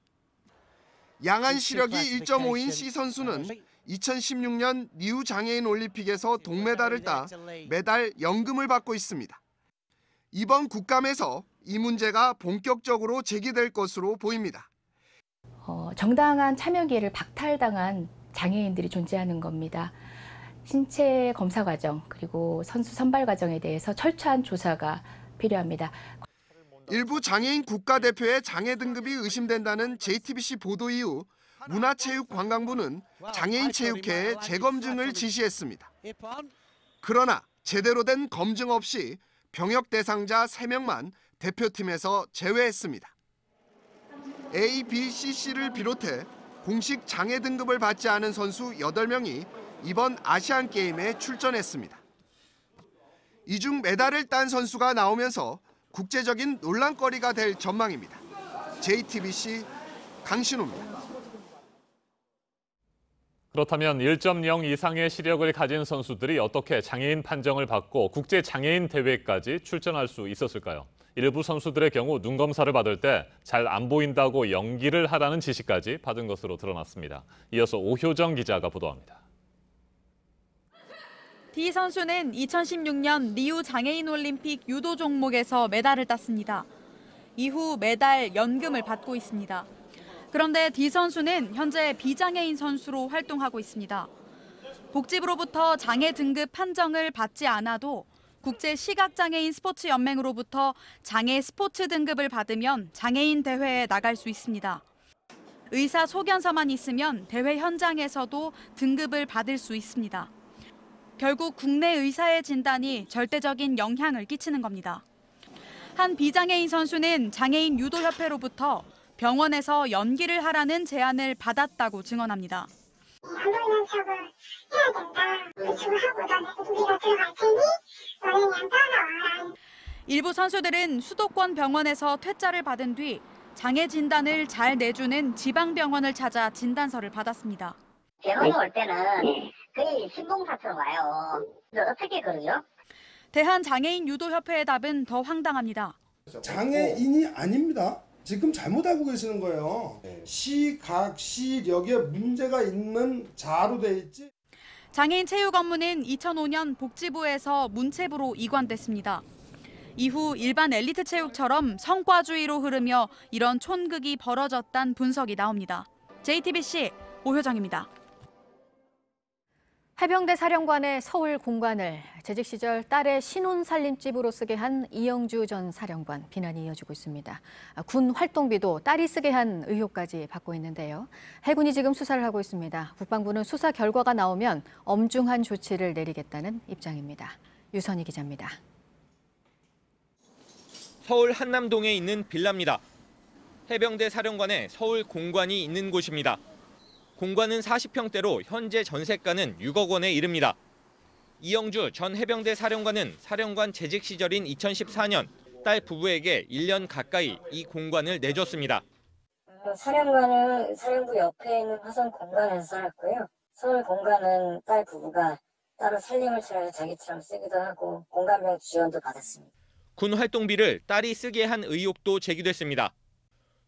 양안 시력이 1.5인 C 선수는 2016년 리우 장애인 올림픽에서 동메달을 따 메달 연금을 받고 있습니다. 이번 국감에서 이 문제가 본격적으로 제기될 것으로 보입니다. 정당한 참여 기회를 박탈당한 장애인들이 존재하는 겁니다. 신체 검사 과정 그리고 선수 선발 과정에 대해서 철저한 조사가 필요합니다. 일부 장애인 국가대표의 장애 등급이 의심된다는 JTBC 보도 이후 문화체육관광부는 장애인체육회에 재검증을 지시했습니다. 그러나 제대로 된 검증 없이 병역 대상자 3명만 대표팀에서 제외했습니다. A, B, CC를 비롯해 공식 장애 등급을 받지 않은 선수 8명이 이번 아시안게임에 출전했습니다. 이 중 메달을 딴 선수가 나오면서 국제적인 논란거리가 될 전망입니다. JTBC 강신호입니다. 그렇다면 1.0 이상의 시력을 가진 선수들이 어떻게 장애인 판정을 받고 국제장애인 대회까지 출전할 수 있었을까요? 일부 선수들의 경우 눈 검사를 받을 때 잘 안 보인다고 연기를 하라는 지시까지 받은 것으로 드러났습니다. 이어서 오효정 기자가 보도합니다. D 선수는 2016년 리우 장애인 올림픽 유도 종목에서 메달을 땄습니다. 이후 매달 연금을 받고 있습니다. 그런데 D 선수는 현재 비장애인 선수로 활동하고 있습니다. 복지부로부터 장애 등급 판정을 받지 않아도 국제시각장애인 스포츠연맹으로부터 장애 스포츠 등급을 받으면 장애인 대회에 나갈 수 있습니다. 의사 소견서만 있으면 대회 현장에서도 등급을 받을 수 있습니다. 결국 국내 의사의 진단이 절대적인 영향을 끼치는 겁니다. 한 비장애인 선수는 장애인 유도협회로부터 병원에서 연기를 하라는 제안을 받았다고 증언합니다. 안 보이는 척을 해야 된다. 그쪽을 하고 우리가 들어갈 테니 너네 그냥 따라와. 일부 선수들은 수도권 병원에서 퇴짜를 받은 뒤 장애 진단을 잘 내주는 지방병원을 찾아 진단서를 받았습니다. 병원에 올 때는 거의 신봉사처럼 와요. 어떻게 그러죠? 대한장애인 유도협회의 답은 더 황당합니다. 장애인이 아닙니다. 지금 잘못 알고 계시는 거예요. 시각, 시력에 문제가 있는 자로 돼 있지. 장애인 체육 업무는 2005년 복지부에서 문체부로 이관됐습니다. 이후 일반 엘리트 체육처럼 성과주의로 흐르며 이런 촌극이 벌어졌다는 분석이 나옵니다. JTBC 오효정입니다. 해병대 사령관의 서울 공관을 재직 시절 딸의 신혼살림집으로 쓰게 한 이영주 전 사령관 비난이 이어지고 있습니다. 군 활동비도 딸이 쓰게 한 의혹까지 받고 있는데요. 해군이 지금 수사를 하고 있습니다. 국방부는 수사 결과가 나오면 엄중한 조치를 내리겠다는 입장입니다. 유선희 기자입니다. 서울 한남동에 있는 빌라입니다. 해병대 사령관의 서울 공관이 있는 곳입니다. 공관은 40평대로 현재 전세가는 6억 원에 이릅니다. 이영주 전 해병대 사령관은 사령관 재직 시절인 2014년 딸 부부에게 1년 가까이 이 공관을 내줬습니다. 사령관은 사령부 옆에 있는 화성 공관에서 살았고요. 서울 공관은 딸 부부가 따로 살림을 차려서 자기처럼 쓰기도 하고 공관병 지원도 받았습니다. 군 활동비를 딸이 쓰게 한 의혹도 제기됐습니다.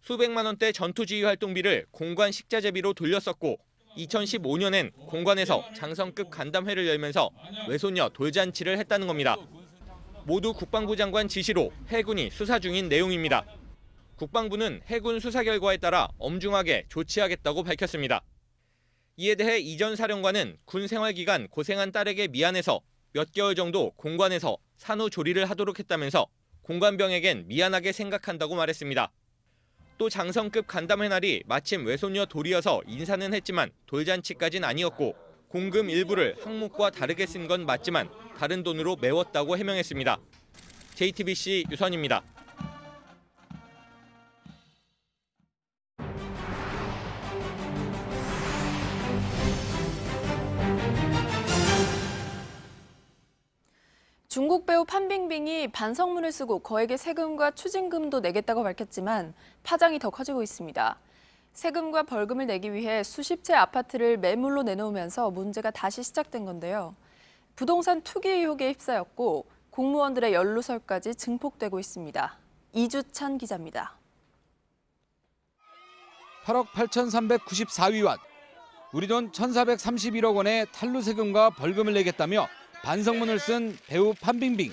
수백만 원대 전투지휘 활동비를 공관 식자재비로 돌렸었고 2015년엔 공관에서 장성급 간담회를 열면서 외손녀 돌잔치를 했다는 겁니다. 모두 국방부 장관 지시로 해군이 수사 중인 내용입니다. 국방부는 해군 수사 결과에 따라 엄중하게 조치하겠다고 밝혔습니다. 이에 대해 이 전 사령관은 군 생활 기간 고생한 딸에게 미안해서 몇 개월 정도 공관에서 산후조리를 하도록 했다면서 공관병에겐 미안하게 생각한다고 말했습니다. 또 장성급 간담회 날이 마침 외손녀 돌이어서 인사는 했지만 돌잔치까진 아니었고 공금 일부를 항목과 다르게 쓴 건 맞지만 다른 돈으로 메웠다고 해명했습니다. JTBC 유선입니다. 중국 배우 판빙빙이 반성문을 쓰고 거액의 세금과 추징금도 내겠다고 밝혔지만 파장이 더 커지고 있습니다. 세금과 벌금을 내기 위해 수십 채 아파트를 매물로 내놓으면서 문제가 다시 시작된 건데요. 부동산 투기 의혹에 휩싸였고 공무원들의 연루설까지 증폭되고 있습니다. 이주찬 기자입니다. 8억 8,394위안, 우리 돈 1,431억 원의 탈루 세금과 벌금을 내겠다며 반성문을 쓴 배우 판빙빙.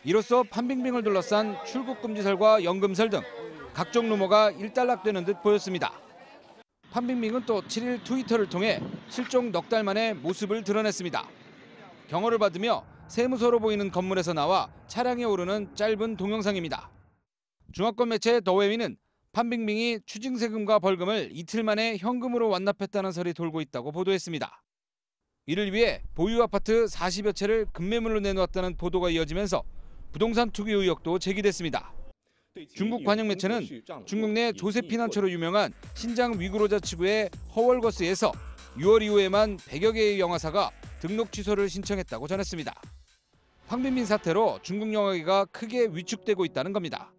이로써 판빙빙을 둘러싼 출국금지설과 연금설 등 각종 루머가 일단락되는 듯 보였습니다. 판빙빙은 또 7일 트위터를 통해 실종 넉 달 만에 모습을 드러냈습니다. 경호를 받으며 세무서로 보이는 건물에서 나와 차량에 오르는 짧은 동영상입니다. 중화권 매체 더웨이는 판빙빙이 추징세금과 벌금을 이틀 만에 현금으로 완납했다는 설이 돌고 있다고 보도했습니다. 이를 위해 보유 아파트 40여 채를 급매물로 내놓았다는 보도가 이어지면서 부동산 투기 의혹도 제기됐습니다. 중국 관영 매체는 중국 내 조세 피난처로 유명한 신장 위구르 자치구의 허월거스에서 6월 이후에만 100여 개의 영화사가 등록 취소를 신청했다고 전했습니다. 판빙빙 사태로 중국 영화계가 크게 위축되고 있다는 겁니다.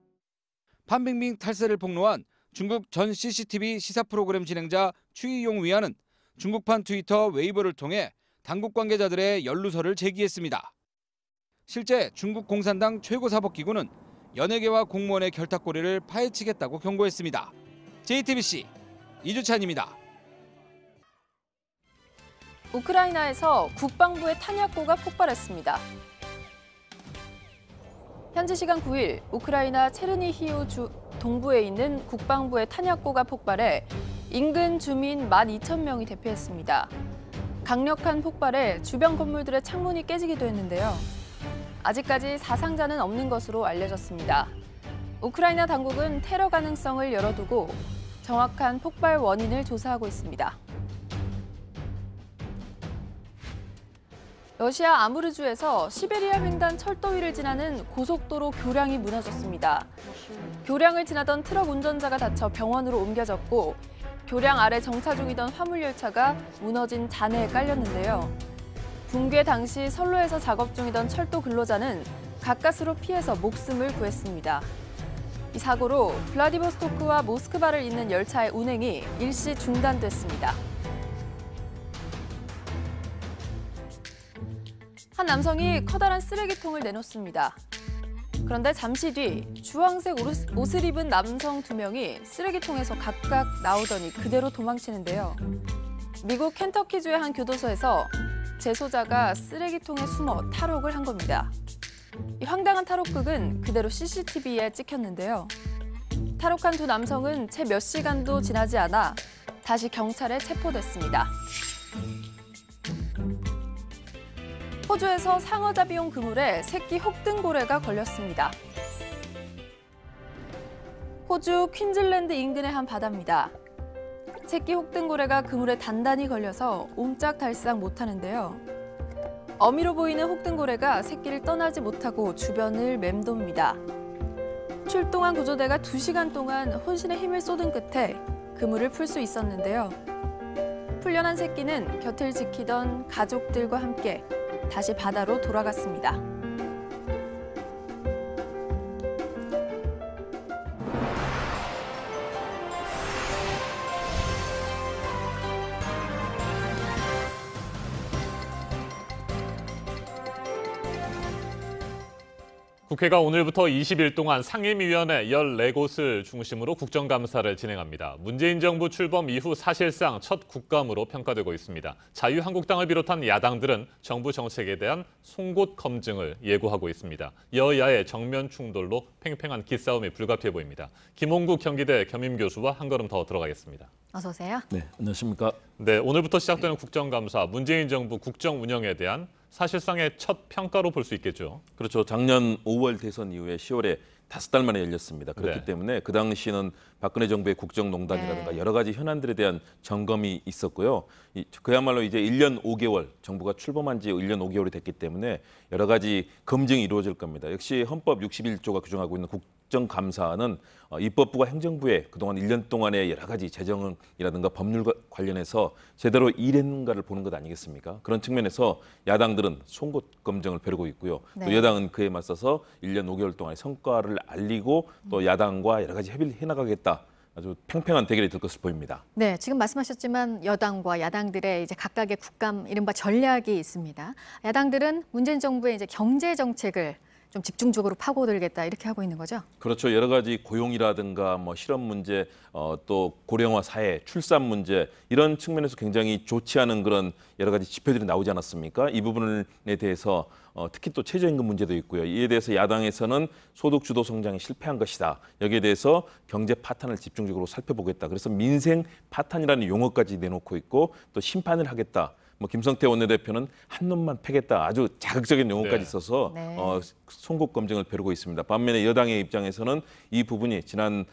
판빙빙 탈세를 폭로한 중국 전 CCTV 시사 프로그램 진행자 추이용 위안은 중국판 트위터 웨이보를 통해 당국 관계자들의 연루설을 제기했습니다. 실제 중국 공산당 최고사법기구는 연예계와 공무원의 결탁고리를 파헤치겠다고 경고했습니다. JTBC 이주찬입니다. 우크라이나에서 국방부의 탄약고가 폭발했습니다. 현지 시간 9일 우크라이나 체르니히우 주 동부에 있는 국방부의 탄약고가 폭발해 인근 주민 12,000명이 대피했습니다. 강력한 폭발에 주변 건물들의 창문이 깨지기도 했는데요. 아직까지 사상자는 없는 것으로 알려졌습니다. 우크라이나 당국은 테러 가능성을 열어두고 정확한 폭발 원인을 조사하고 있습니다. 러시아 아무르주에서 시베리아 횡단 철도 위를 지나는 고속도로 교량이 무너졌습니다. 교량을 지나던 트럭 운전자가 다쳐 병원으로 옮겨졌고 교량 아래 정차 중이던 화물열차가 무너진 잔해에 깔렸는데요. 붕괴 당시 선로에서 작업 중이던 철도 근로자는 가까스로 피해서 목숨을 구했습니다. 이 사고로 블라디보스토크와 모스크바를 잇는 열차의 운행이 일시 중단됐습니다. 한 남성이 커다란 쓰레기통을 내놓습니다. 그런데 잠시 뒤 주황색 옷을 입은 남성 2명이 쓰레기통에서 각각 나오더니 그대로 도망치는데요. 미국 켄터키주의 한 교도소에서 재소자가 쓰레기통에 숨어 탈옥을 한 겁니다. 이 황당한 탈옥극은 그대로 CCTV에 찍혔는데요. 탈옥한 2 남성은 채 몇 시간도 지나지 않아 다시 경찰에 체포됐습니다. 호주에서 상어잡이용 그물에 새끼 혹등고래가 걸렸습니다. 호주 퀸즐랜드 인근의 한 바다입니다. 새끼 혹등고래가 그물에 단단히 걸려서 옴짝달싹 못하는데요. 어미로 보이는 혹등고래가 새끼를 떠나지 못하고 주변을 맴돕니다. 출동한 구조대가 2시간 동안 혼신의 힘을 쏟은 끝에 그물을 풀 수 있었는데요. 풀려난 새끼는 곁을 지키던 가족들과 함께 다시 바다로 돌아갔습니다. 국회가 오늘부터 20일 동안 상임위원회 14곳을 중심으로 국정감사를 진행합니다. 문재인 정부 출범 이후 사실상 첫 국감으로 평가되고 있습니다. 자유한국당을 비롯한 야당들은 정부 정책에 대한 송곳 검증을 예고하고 있습니다. 여야의 정면 충돌로 팽팽한 기싸움이 불가피해 보입니다. 김홍국 경기대 겸임교수와 한 걸음 더 들어가겠습니다. 어서 오세요. 네, 안녕하십니까. 네, 오늘부터 시작되는 국정감사, 문재인 정부 국정 운영에 대한 사실상의 첫 평가로 볼 수 있겠죠. 그렇죠. 작년 5월 대선 이후에 10월에 5달 만에 열렸습니다. 그렇기 네. 때문에 그 당시는 박근혜 정부의 국정농단이라든가 여러 가지 현안들에 대한 점검이 있었고요. 그야말로 이제 1년 5개월, 정부가 출범한 지 1년 5개월이 됐기 때문에 여러 가지 검증이 이루어질 겁니다. 역시 헌법 61조가 규정하고 있는 국정감사는 입법부가 행정부에 그동안 1년 동안의 여러 가지 재정이라든가 법률과 관련해서 제대로 일했는가를 보는 것 아니겠습니까? 그런 측면에서 야당들은 송곳 검증을 벼르고 있고요. 네. 또 여당은 그에 맞서서 1년 5개월 동안의 성과를 알리고 또 야당과 여러 가지 협의를 해나가겠다. 아주 팽팽한 대결이 될 것으로 보입니다. 네, 지금 말씀하셨지만 여당과 야당들의 이제 각각의 국감 이른바 전략이 있습니다. 야당들은 문재인 정부의 이제 경제 정책을 좀 집중적으로 파고들겠다 이렇게 하고 있는 거죠? 그렇죠. 여러 가지 고용이라든가 뭐 실업 문제, 또 고령화 사회, 출산 문제 이런 측면에서 굉장히 좋지 않은 그런 여러 가지 지표들이 나오지 않았습니까? 이 부분에 대해서 특히 또 최저임금 문제도 있고요. 이에 대해서 야당에서는 소득 주도 성장이 실패한 것이다. 여기에 대해서 경제 파탄을 집중적으로 살펴보겠다. 그래서 민생 파탄이라는 용어까지 내놓고 있고 또 심판을 하겠다. 뭐 김성태 원내대표는 한 놈만 패겠다 아주 자극적인 용어까지 써서 송곳 검증을 벼르고 있습니다. 반면에 여당의 입장에서는 이 부분이 지난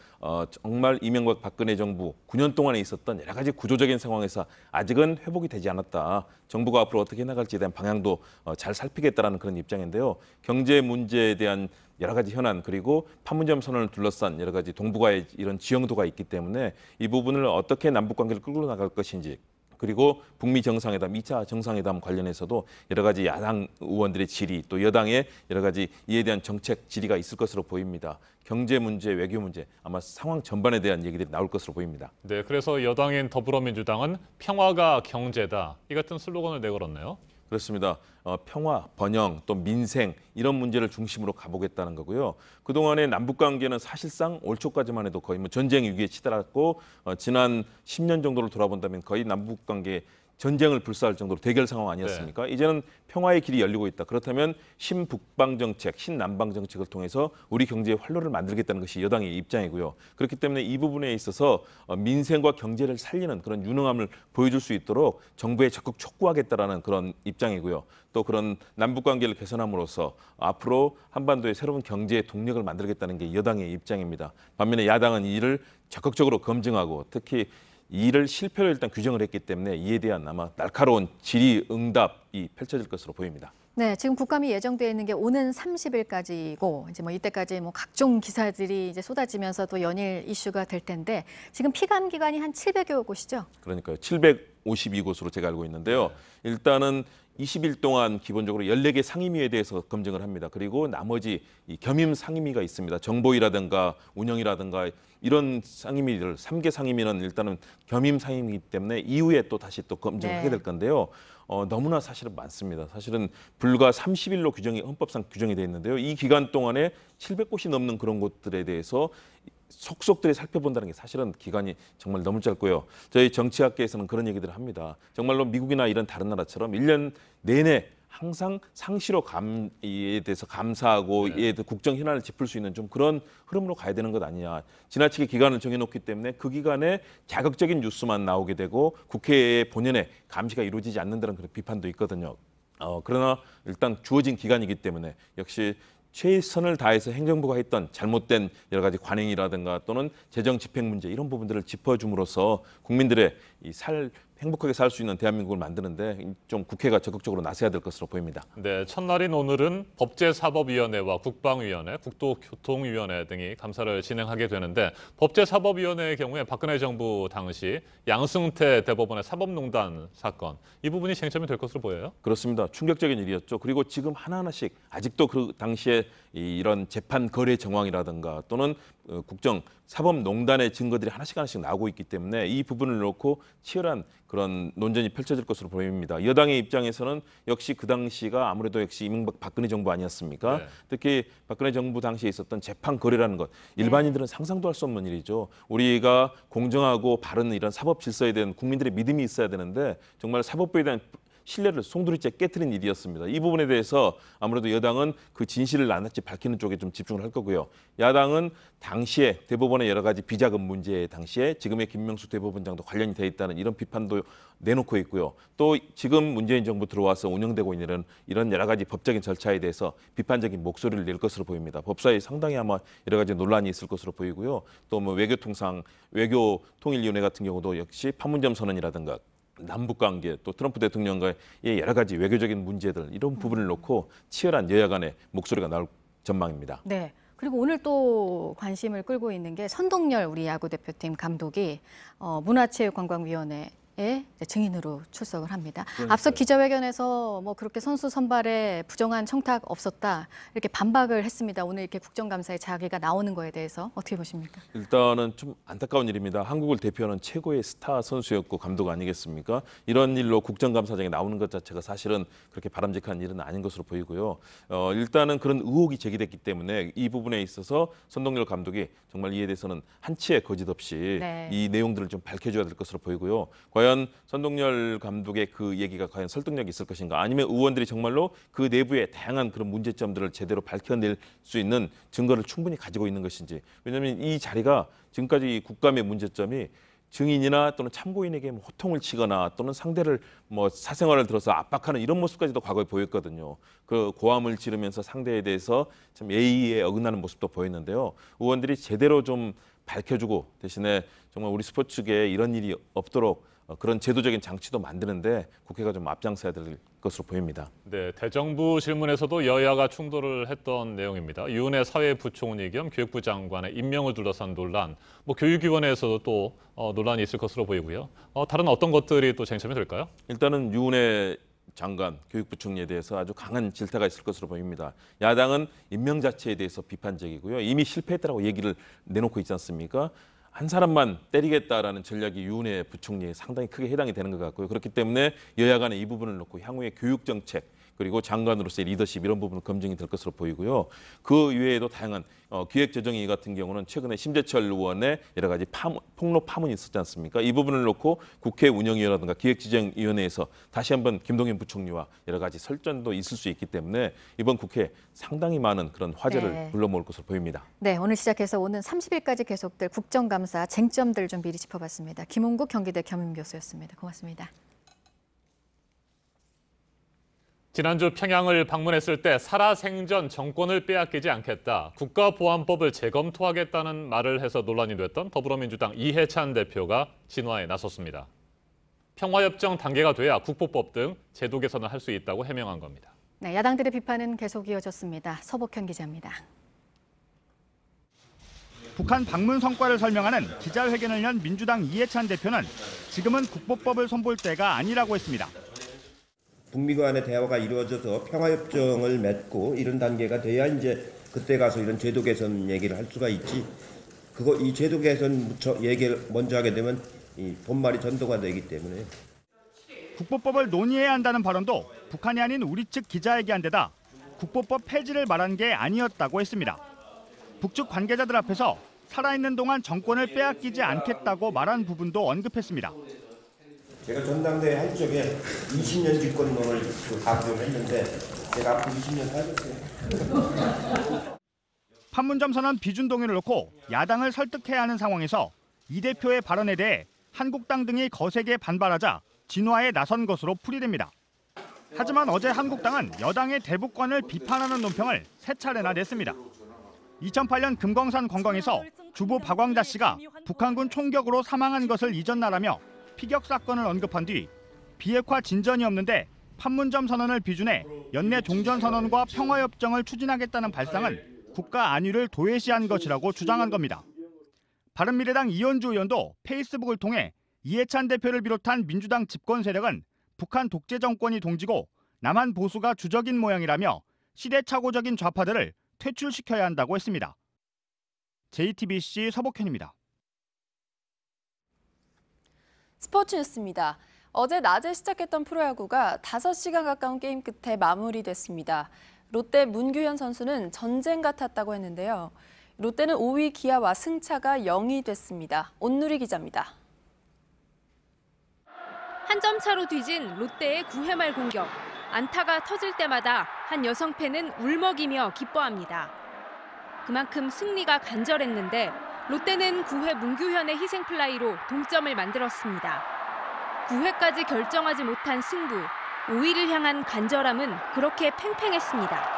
정말 이명박 박근혜 정부 9년 동안에 있었던 여러 가지 구조적인 상황에서 아직은 회복이 되지 않았다. 정부가 앞으로 어떻게 나갈지에 대한 방향도 잘 살피겠다라는 그런 입장인데요. 경제 문제에 대한 여러 가지 현안 그리고 판문점 선언을 둘러싼 여러 가지 동북아의 이런 지형도가 있기 때문에 이 부분을 어떻게 남북 관계를 끌고 나갈 것인지 그리고 북미 정상회담, 2차 정상회담 관련해서도 여러 가지 야당 의원들의 질의 또 여당의 여러 가지 이에 대한 정책 질의가 있을 것으로 보입니다. 경제 문제, 외교 문제 아마 상황 전반에 대한 얘기들이 나올 것으로 보입니다. 네, 그래서 여당인 더불어민주당은 평화가 경제다 이 같은 슬로건을 내걸었네요. 그렇습니다. 평화, 번영, 또 민생 이런 문제를 중심으로 가보겠다는 거고요. 그동안의 남북관계는 사실상 올 초까지만 해도 거의 뭐 전쟁 위기에 치달았고 지난 10년 정도를 돌아본다면 거의 남북관계 전쟁을 불사할 정도로 대결 상황 아니었습니까? 이제는 평화의 길이 열리고 있다. 그렇다면 신북방 정책, 신남방 정책을 통해서 우리 경제의 활로를 만들겠다는 것이 여당의 입장이고요. 그렇기 때문에 이 부분에 있어서 민생과 경제를 살리는 그런 유능함을 보여줄 수 있도록 정부에 적극 촉구하겠다라는 그런 입장이고요. 또 그런 남북관계를 개선함으로써 앞으로 한반도의 새로운 경제의 동력을 만들겠다는 게 여당의 입장입니다. 반면에 야당은 이를 적극적으로 검증하고 특히 이 일을 실패로 일단 규정을 했기 때문에 이에 대한 아마 날카로운 질의응답이 펼쳐질 것으로 보입니다. 네, 지금 국감이 예정되어 있는 게 오는 30일까지고 이제 뭐 이때까지 뭐 각종 기사들이 이제 쏟아지면서 또 연일 이슈가 될 텐데 지금 피감 기관이 한 700여 곳이죠? 그러니까요. 752곳으로 제가 알고 있는데요. 일단은 20일 동안 기본적으로 14개 상임위에 대해서 검증을 합니다. 그리고 나머지 이 겸임 상임위가 있습니다. 정보위라든가 운영이라든가 이런 상임위들 3개 상임위는 일단은 겸임 상임위이기 때문에 이후에 또 다시 또 검증을 하게 될 건데요. 너무나 사실은 많습니다. 사실은 불과 30일로 헌법상 규정이 되어 있는데요. 이 기간 동안에 700곳이 넘는 그런 곳들에 대해서 속속들이 살펴본다는 게 사실은 기간이 정말 너무 짧고요. 저희 정치학계에서는 그런 얘기들을 합니다. 정말로 미국이나 이런 다른 나라처럼 1년 내내 항상 상시로 이에 대해서 감사하고 이에 대해서 국정 현안을 짚을 수 있는 좀 그런 흐름으로 가야 되는 것 아니냐. 지나치게 기간을 정해놓기 때문에 그 기간에 자극적인 뉴스만 나오게 되고 국회의 본연의 감시가 이루어지지 않는다는 그런 비판도 있거든요. 그러나 일단 주어진 기간이기 때문에 역시 최선을 다해서 행정부가 했던 잘못된 여러 가지 관행이라든가 또는 재정 집행 문제 이런 부분들을 짚어줌으로써 국민들의 행복하게 살 수 있는 대한민국을 만드는데 좀 국회가 적극적으로 나서야 될 것으로 보입니다. 네, 첫날인 오늘은 법제사법위원회와 국방위원회, 국토교통위원회 등이 감사를 진행하게 되는데 법제사법위원회의 경우에 박근혜 정부 당시 양승태 대법원의 사법농단 사건 이 부분이 쟁점이 될 것으로 보여요? 그렇습니다. 충격적인 일이었죠. 그리고 지금 하나하나씩 아직도 그 당시에 이런 재판 거래 정황이라든가 또는 국정 사법농단의 증거들이 하나씩 나오고 있기 때문에 이 부분을 놓고 치열한 그런 논쟁이 펼쳐질 것으로 보입니다. 여당의 입장에서는 역시 그 당시가 아무래도 역시 이명박 박근혜 정부 아니었습니까? 네. 특히 박근혜 정부 당시에 있었던 재판 거래라는 것 일반인들은 상상도 할 수 없는 일이죠. 우리가 공정하고 바른 이런 사법 질서에 대한 국민들의 믿음이 있어야 되는데 정말 사법부에 대한 신뢰를 송두리째 깨트린 일이었습니다. 이 부분에 대해서 아무래도 여당은 그 진실을 낱낱이 밝히는 쪽에 좀 집중을 할 거고요. 야당은 당시에 대법원의 여러 가지 비자금 문제 당시에 지금의 김명수 대법원장도 관련이 돼 있다는 이런 비판도 내놓고 있고요. 또 지금 문재인 정부 들어와서 운영되고 있는 이런 여러 가지 법적인 절차에 대해서 비판적인 목소리를 낼 것으로 보입니다. 법사위 상당히 아마 여러 가지 논란이 있을 것으로 보이고요. 또 뭐 외교통일위원회 같은 경우도 역시 판문점 선언이라든가 남북관계 또 트럼프 대통령과의 여러 가지 외교적인 문제들 이런 부분을 놓고 치열한 여야 간의 목소리가 나올 전망입니다. 네. 그리고 오늘 또 관심을 끌고 있는 게 선동열 우리 야구대표팀 감독이 문화체육관광위원회에 증인으로 출석을 합니다. 그러니까요. 앞서 기자회견에서 뭐 그렇게 선수 선발에 부정한 청탁 없었다 이렇게 반박을 했습니다. 오늘 이렇게 국정감사에 자기가 나오는 거에 대해서 어떻게 보십니까? 일단은 좀 안타까운 일입니다. 한국을 대표하는 최고의 스타 선수였고 감독 아니겠습니까? 이런 일로 국정감사장에 나오는 것 자체가 사실은 그렇게 바람직한 일은 아닌 것으로 보이고요. 일단은 그런 의혹이 제기됐기 때문에 이 부분에 있어서 선동열 감독이 정말 이에 대해서는 한치의 거짓 없이 이 내용들을 좀 밝혀줘야 될 것으로 보이고요. 과연 선동열 감독의 그 얘기가 과연 설득력이 있을 것인가 아니면 의원들이 정말로 그 내부의 다양한 그런 문제점들을 제대로 밝혀낼 수 있는 증거를 충분히 가지고 있는 것인지 왜냐하면 이 자리가 지금까지 국감의 문제점이 증인이나 또는 참고인에게 뭐 호통을 치거나 또는 상대를 뭐 사생활을 들어서 압박하는 이런 모습까지도 과거에 보였거든요. 그 고함을 지르면서 상대에 대해서 참 예의에 어긋나는 모습도 보였는데요. 의원들이 제대로 좀 밝혀주고 대신에 정말 우리 스포츠계에 이런 일이 없도록 그런 제도적인 장치도 만드는데 국회가 좀 앞장서야 될 것으로 보입니다. 네, 대정부 질문에서도 여야가 충돌을 했던 내용입니다. 유은혜 사회부총리 겸 교육부 장관의 임명을 둘러싼 논란, 뭐 교육위원회에서도 또 논란이 있을 것으로 보이고요. 다른 어떤 것들이 또 쟁점이 될까요? 일단은 유은혜 장관, 교육부 총리에 대해서 아주 강한 질타가 있을 것으로 보입니다. 야당은 임명 자체에 대해서 비판적이고요. 이미 실패했다라고 얘기를 내놓고 있지 않습니까? 한 사람만 때리겠다라는 전략이 유은혜 부총리에 상당히 크게 해당이 되는 것 같고요. 그렇기 때문에 여야 간에 이 부분을 놓고 향후의 교육 정책 그리고 장관으로서의 리더십 이런 부분은 검증이 될 것으로 보이고요. 그 이외에도 다양한 기획재정위 같은 경우는 최근에 심재철 의원의 여러 가지 폭로 파문이 있었지 않습니까? 이 부분을 놓고 국회 운영위라든가 기획재정위원회에서 다시 한번 김동연 부총리와 여러 가지 설전도 있을 수 있기 때문에 이번 국회에 상당히 많은 그런 화제를 불러모을 것으로 보입니다. 네, 오늘 시작해서 오는 30일까지 계속될 국정감사 쟁점들 좀 미리 짚어봤습니다. 김홍국 경기대 겸임교수였습니다. 고맙습니다. 지난주 평양을 방문했을 때 살아생전 정권을 빼앗기지 않겠다, 국가보안법을 재검토하겠다는 말을 해서 논란이 됐던 더불어민주당 이해찬 대표가 진화에 나섰습니다. 평화협정 단계가 돼야 국보법 등 제도 개선을 할 수 있다고 해명한 겁니다. 네, 야당들의 비판은 계속 이어졌습니다. 서복현 기자입니다. 북한 방문 성과를 설명하는 기자회견을 연 민주당 이해찬 대표는 지금은 국보법을 손볼 때가 아니라고 했습니다. 북미 간의 대화가 이루어져서 평화협정을 맺고 이런 단계가 돼야 이제 그때 가서 이런 제도 개선 얘기를 할 수가 있지. 이 제도 개선 얘기를 먼저 하게 되면 이 본말이 전도가 되기 때문에. 국보법을 논의해야 한다는 발언도 북한이 아닌 우리 측 기자에게 한 데다 국보법 폐지를 말한 게 아니었다고 했습니다. 북측 관계자들 앞에서 살아있는 동안 정권을 빼앗기지 않겠다고 말한 부분도 언급했습니다. 제가 전당대회 할 적에 20년 집권론을 강조를 했는데 제가 앞으로 20년 살겠어요. 판문점 선언 비준 동의를 놓고 야당을 설득해야 하는 상황에서 이 대표의 발언에 대해 한국당 등이 거세게 반발하자 진화에 나선 것으로 풀이됩니다. 하지만 어제 한국당은 여당의 대북권을 비판하는 논평을 세 차례나 냈습니다. 2008년 금강산 관광에서 주부 박광자 씨가 북한군 총격으로 사망한 것을 잊었나라며 피격 사건을 언급한 뒤 비핵화 진전이 없는데 판문점 선언을 비준해 연내 종전선언과 평화협정을 추진하겠다는 발상은 국가 안위를 도외시한 것이라고 주장한 겁니다. 바른미래당 이현주 의원도 페이스북을 통해 이해찬 대표를 비롯한 민주당 집권 세력은 북한 독재 정권이 동지고 남한 보수가 주적인 모양이라며 시대착오적인 좌파들을 퇴출시켜야 한다고 했습니다. JTBC 서복현입니다. 스포츠 뉴스입니다. 어제 낮에 시작했던 프로야구가 5시간 가까운 게임 끝에 마무리됐습니다. 롯데 문규현 선수는 전쟁 같았다고 했는데요. 롯데는 5위 기아와 승차가 0이 됐습니다. 온누리 기자입니다. 한 점 차로 뒤진 롯데의 9회 말 공격. 안타가 터질 때마다 한 여성 팬은 울먹이며 기뻐합니다. 그만큼 승리가 간절했는데 롯데는 9회 문규현의 희생플라이로 동점을 만들었습니다. 9회까지 결정하지 못한 승부, 5위를 향한 간절함은 그렇게 팽팽했습니다.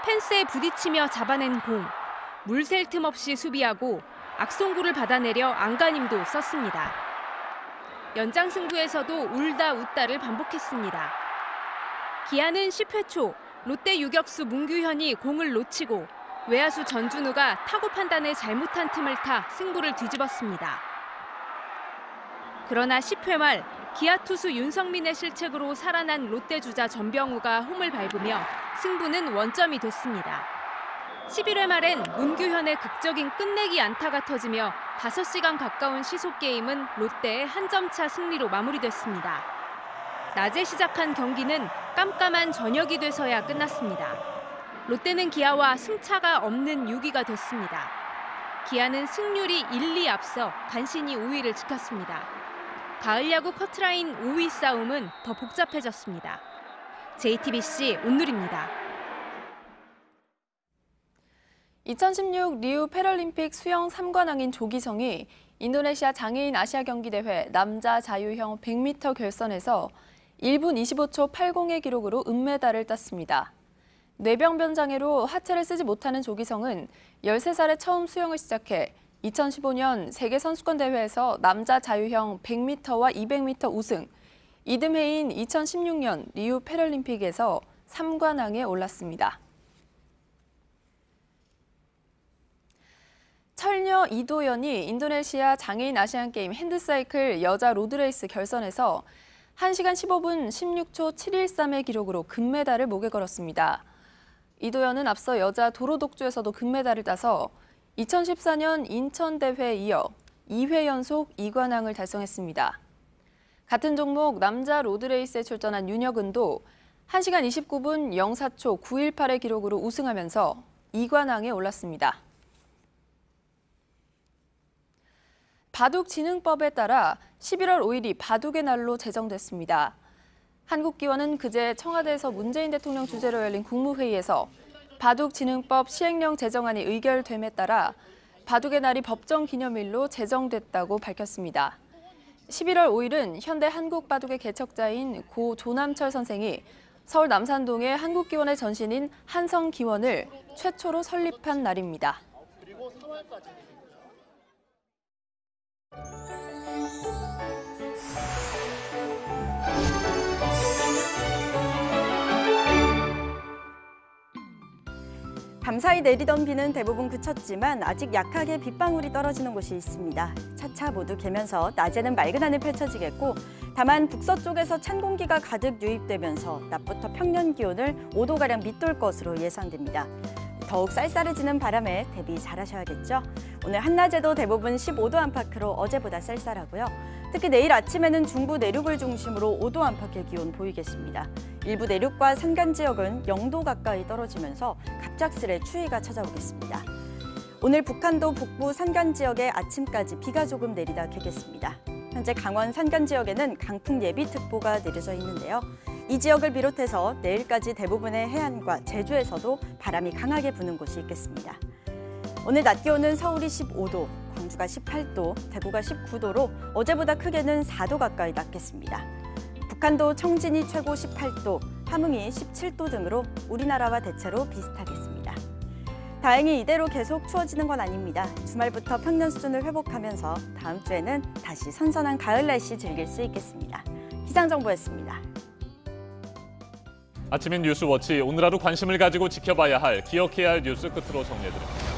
펜스에 부딪히며 잡아낸 공, 물 셀 틈 없이 수비하고 악송구를 받아내려 안간힘도 썼습니다. 연장 승부에서도 울다 웃다를 반복했습니다. 기아는 10회 초 롯데 유격수 문규현이 공을 놓치고 외야수 전준우가 타구 판단을 잘못한 틈을 타 승부를 뒤집었습니다. 그러나 10회 말 기아 투수 윤성민의 실책으로 살아난 롯데 주자 전병우가 홈을 밟으며 승부는 원점이 됐습니다. 11회 말엔 문규현의 극적인 끝내기 안타가 터지며 5시간 가까운 시속 게임은 롯데의 한 점 차 승리로 마무리됐습니다. 낮에 시작한 경기는 깜깜한 저녁이 돼서야 끝났습니다. 롯데는 기아와 승차가 없는 6위가 됐습니다. 기아는 승률이 1, 2 앞서 간신히 5위를 지켰습니다. 가을 야구 커트라인 5위 싸움은 더 복잡해졌습니다. JTBC 온누리입니다. 2016 리우 패럴림픽 수영 3관왕인 조기성이 인도네시아 장애인 아시아 경기대회 남자 자유형 100m 결선에서 1분 25초 80의 기록으로 은메달을 땄습니다. 뇌병변 장애로 하체를 쓰지 못하는 조기성은 13살에 처음 수영을 시작해 2015년 세계선수권대회에서 남자 자유형 100m와 200m 우승, 이듬해인 2016년 리우 패럴림픽에서 3관왕에 올랐습니다. 철녀 이도연이 인도네시아 장애인 아시안게임 핸드사이클 여자 로드레이스 결선에서 1시간 15분 16초 713의 기록으로 금메달을 목에 걸었습니다. 이도연은 앞서 여자 도로독주에서도 금메달을 따서 2014년 인천대회에 이어 2회 연속 2관왕을 달성했습니다. 같은 종목 남자 로드레이스에 출전한 윤혁은도 1시간 29분 04초 918의 기록으로 우승하면서 2관왕에 올랐습니다. 바둑진흥법에 따라 11월 5일이 바둑의 날로 제정됐습니다. 한국기원은 그제 청와대에서 문재인 대통령 주재로 열린 국무회의에서 바둑진흥법 시행령 제정안이 의결됨에 따라 바둑의 날이 법정 기념일로 제정됐다고 밝혔습니다. 11월 5일은 현대 한국바둑의 개척자인 고 조남철 선생이 서울 남산동의 한국기원의 전신인 한성기원을 최초로 설립한 날입니다. 밤사이 내리던 비는 대부분 그쳤지만 아직 약하게 빗방울이 떨어지는 곳이 있습니다. 차차 모두 개면서 낮에는 맑은 하늘 펼쳐지겠고 다만 북서쪽에서 찬 공기가 가득 유입되면서 낮부터 평년 기온을 5도가량 밑돌 것으로 예상됩니다. 더욱 쌀쌀해지는 바람에 대비 잘하셔야겠죠. 오늘 한낮에도 대부분 15도 안팎으로 어제보다 쌀쌀하고요. 특히 내일 아침에는 중부 내륙을 중심으로 5도 안팎의 기온 보이겠습니다. 일부 내륙과 산간 지역은 0도 가까이 떨어지면서 갑작스레 추위가 찾아오겠습니다. 오늘 북한도 북부 산간 지역에 아침까지 비가 조금 내리다 개겠습니다. 현재 강원 산간 지역에는 강풍 예비특보가 내려져 있는데요. 이 지역을 비롯해서 내일까지 대부분의 해안과 제주에서도 바람이 강하게 부는 곳이 있겠습니다. 오늘 낮 기온은 서울이 15도, 광주가 18도, 대구가 19도로 어제보다 크게는 4도 가까이 낮겠습니다. 북한도 청진이 최고 18도, 함흥이 17도 등으로 우리나라와 대체로 비슷하겠습니다. 다행히 이대로 계속 추워지는 건 아닙니다. 주말부터 평년 수준을 회복하면서 다음 주에는 다시 선선한 가을 날씨 즐길 수 있겠습니다. 기상정보였습니다. 아침엔 뉴스워치, 오늘 하루 관심을 가지고 지켜봐야 할, 기억해야 할 뉴스 끝으로 정리해드립니다.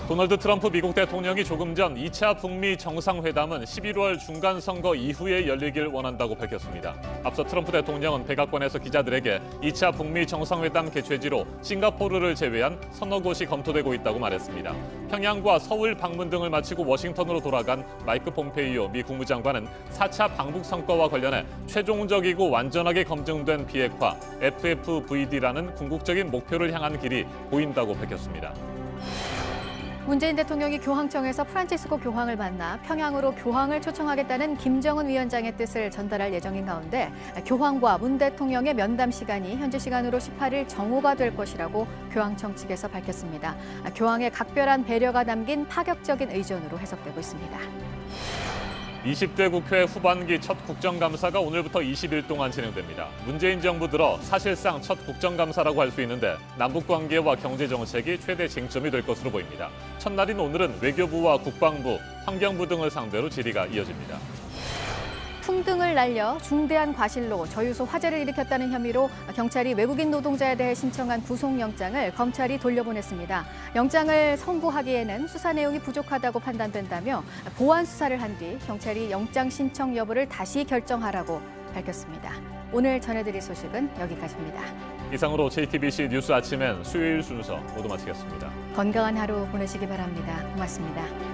도널드 트럼프 미국 대통령이 조금 전 2차 북미 정상회담은 11월 중간선거 이후에 열리길 원한다고 밝혔습니다. 앞서 트럼프 대통령은 백악관에서 기자들에게 2차 북미 정상회담 개최지로 싱가포르를 제외한 서너 곳이 검토되고 있다고 말했습니다. 평양과 서울 방문 등을 마치고 워싱턴으로 돌아간 마이크 폼페이오 미 국무장관은 4차 방북 성과와 관련해 최종적이고 완전하게 검증된 비핵화, FFVD라는 궁극적인 목표를 향한 길이 보인다고 밝혔습니다. 문재인 대통령이 교황청에서 프란치스코 교황을 만나 평양으로 교황을 초청하겠다는 김정은 위원장의 뜻을 전달할 예정인 가운데 교황과 문 대통령의 면담 시간이 현지 시간으로 18일 정오가 될 것이라고 교황청 측에서 밝혔습니다. 교황의 각별한 배려가 담긴 파격적인 의전으로 해석되고 있습니다. 20대 국회 후반기 첫 국정감사가 오늘부터 20일 동안 진행됩니다. 문재인 정부 들어 사실상 첫 국정감사라고 할 수 있는데 남북관계와 경제정책이 최대 쟁점이 될 것으로 보입니다. 첫날인 오늘은 외교부와 국방부, 환경부 등을 상대로 질의가 이어집니다. 풍등을 날려 중대한 과실로 저유소 화재를 일으켰다는 혐의로 경찰이 외국인 노동자에 대해 신청한 구속영장을 검찰이 돌려보냈습니다. 영장을 선고하기에는 수사 내용이 부족하다고 판단된다며 보완 수사를 한 뒤 경찰이 영장 신청 여부를 다시 결정하라고 밝혔습니다. 오늘 전해드릴 소식은 여기까지입니다. 이상으로 JTBC 뉴스 아침엔 수요일 순서 모두 마치겠습니다. 건강한 하루 보내시기 바랍니다. 고맙습니다.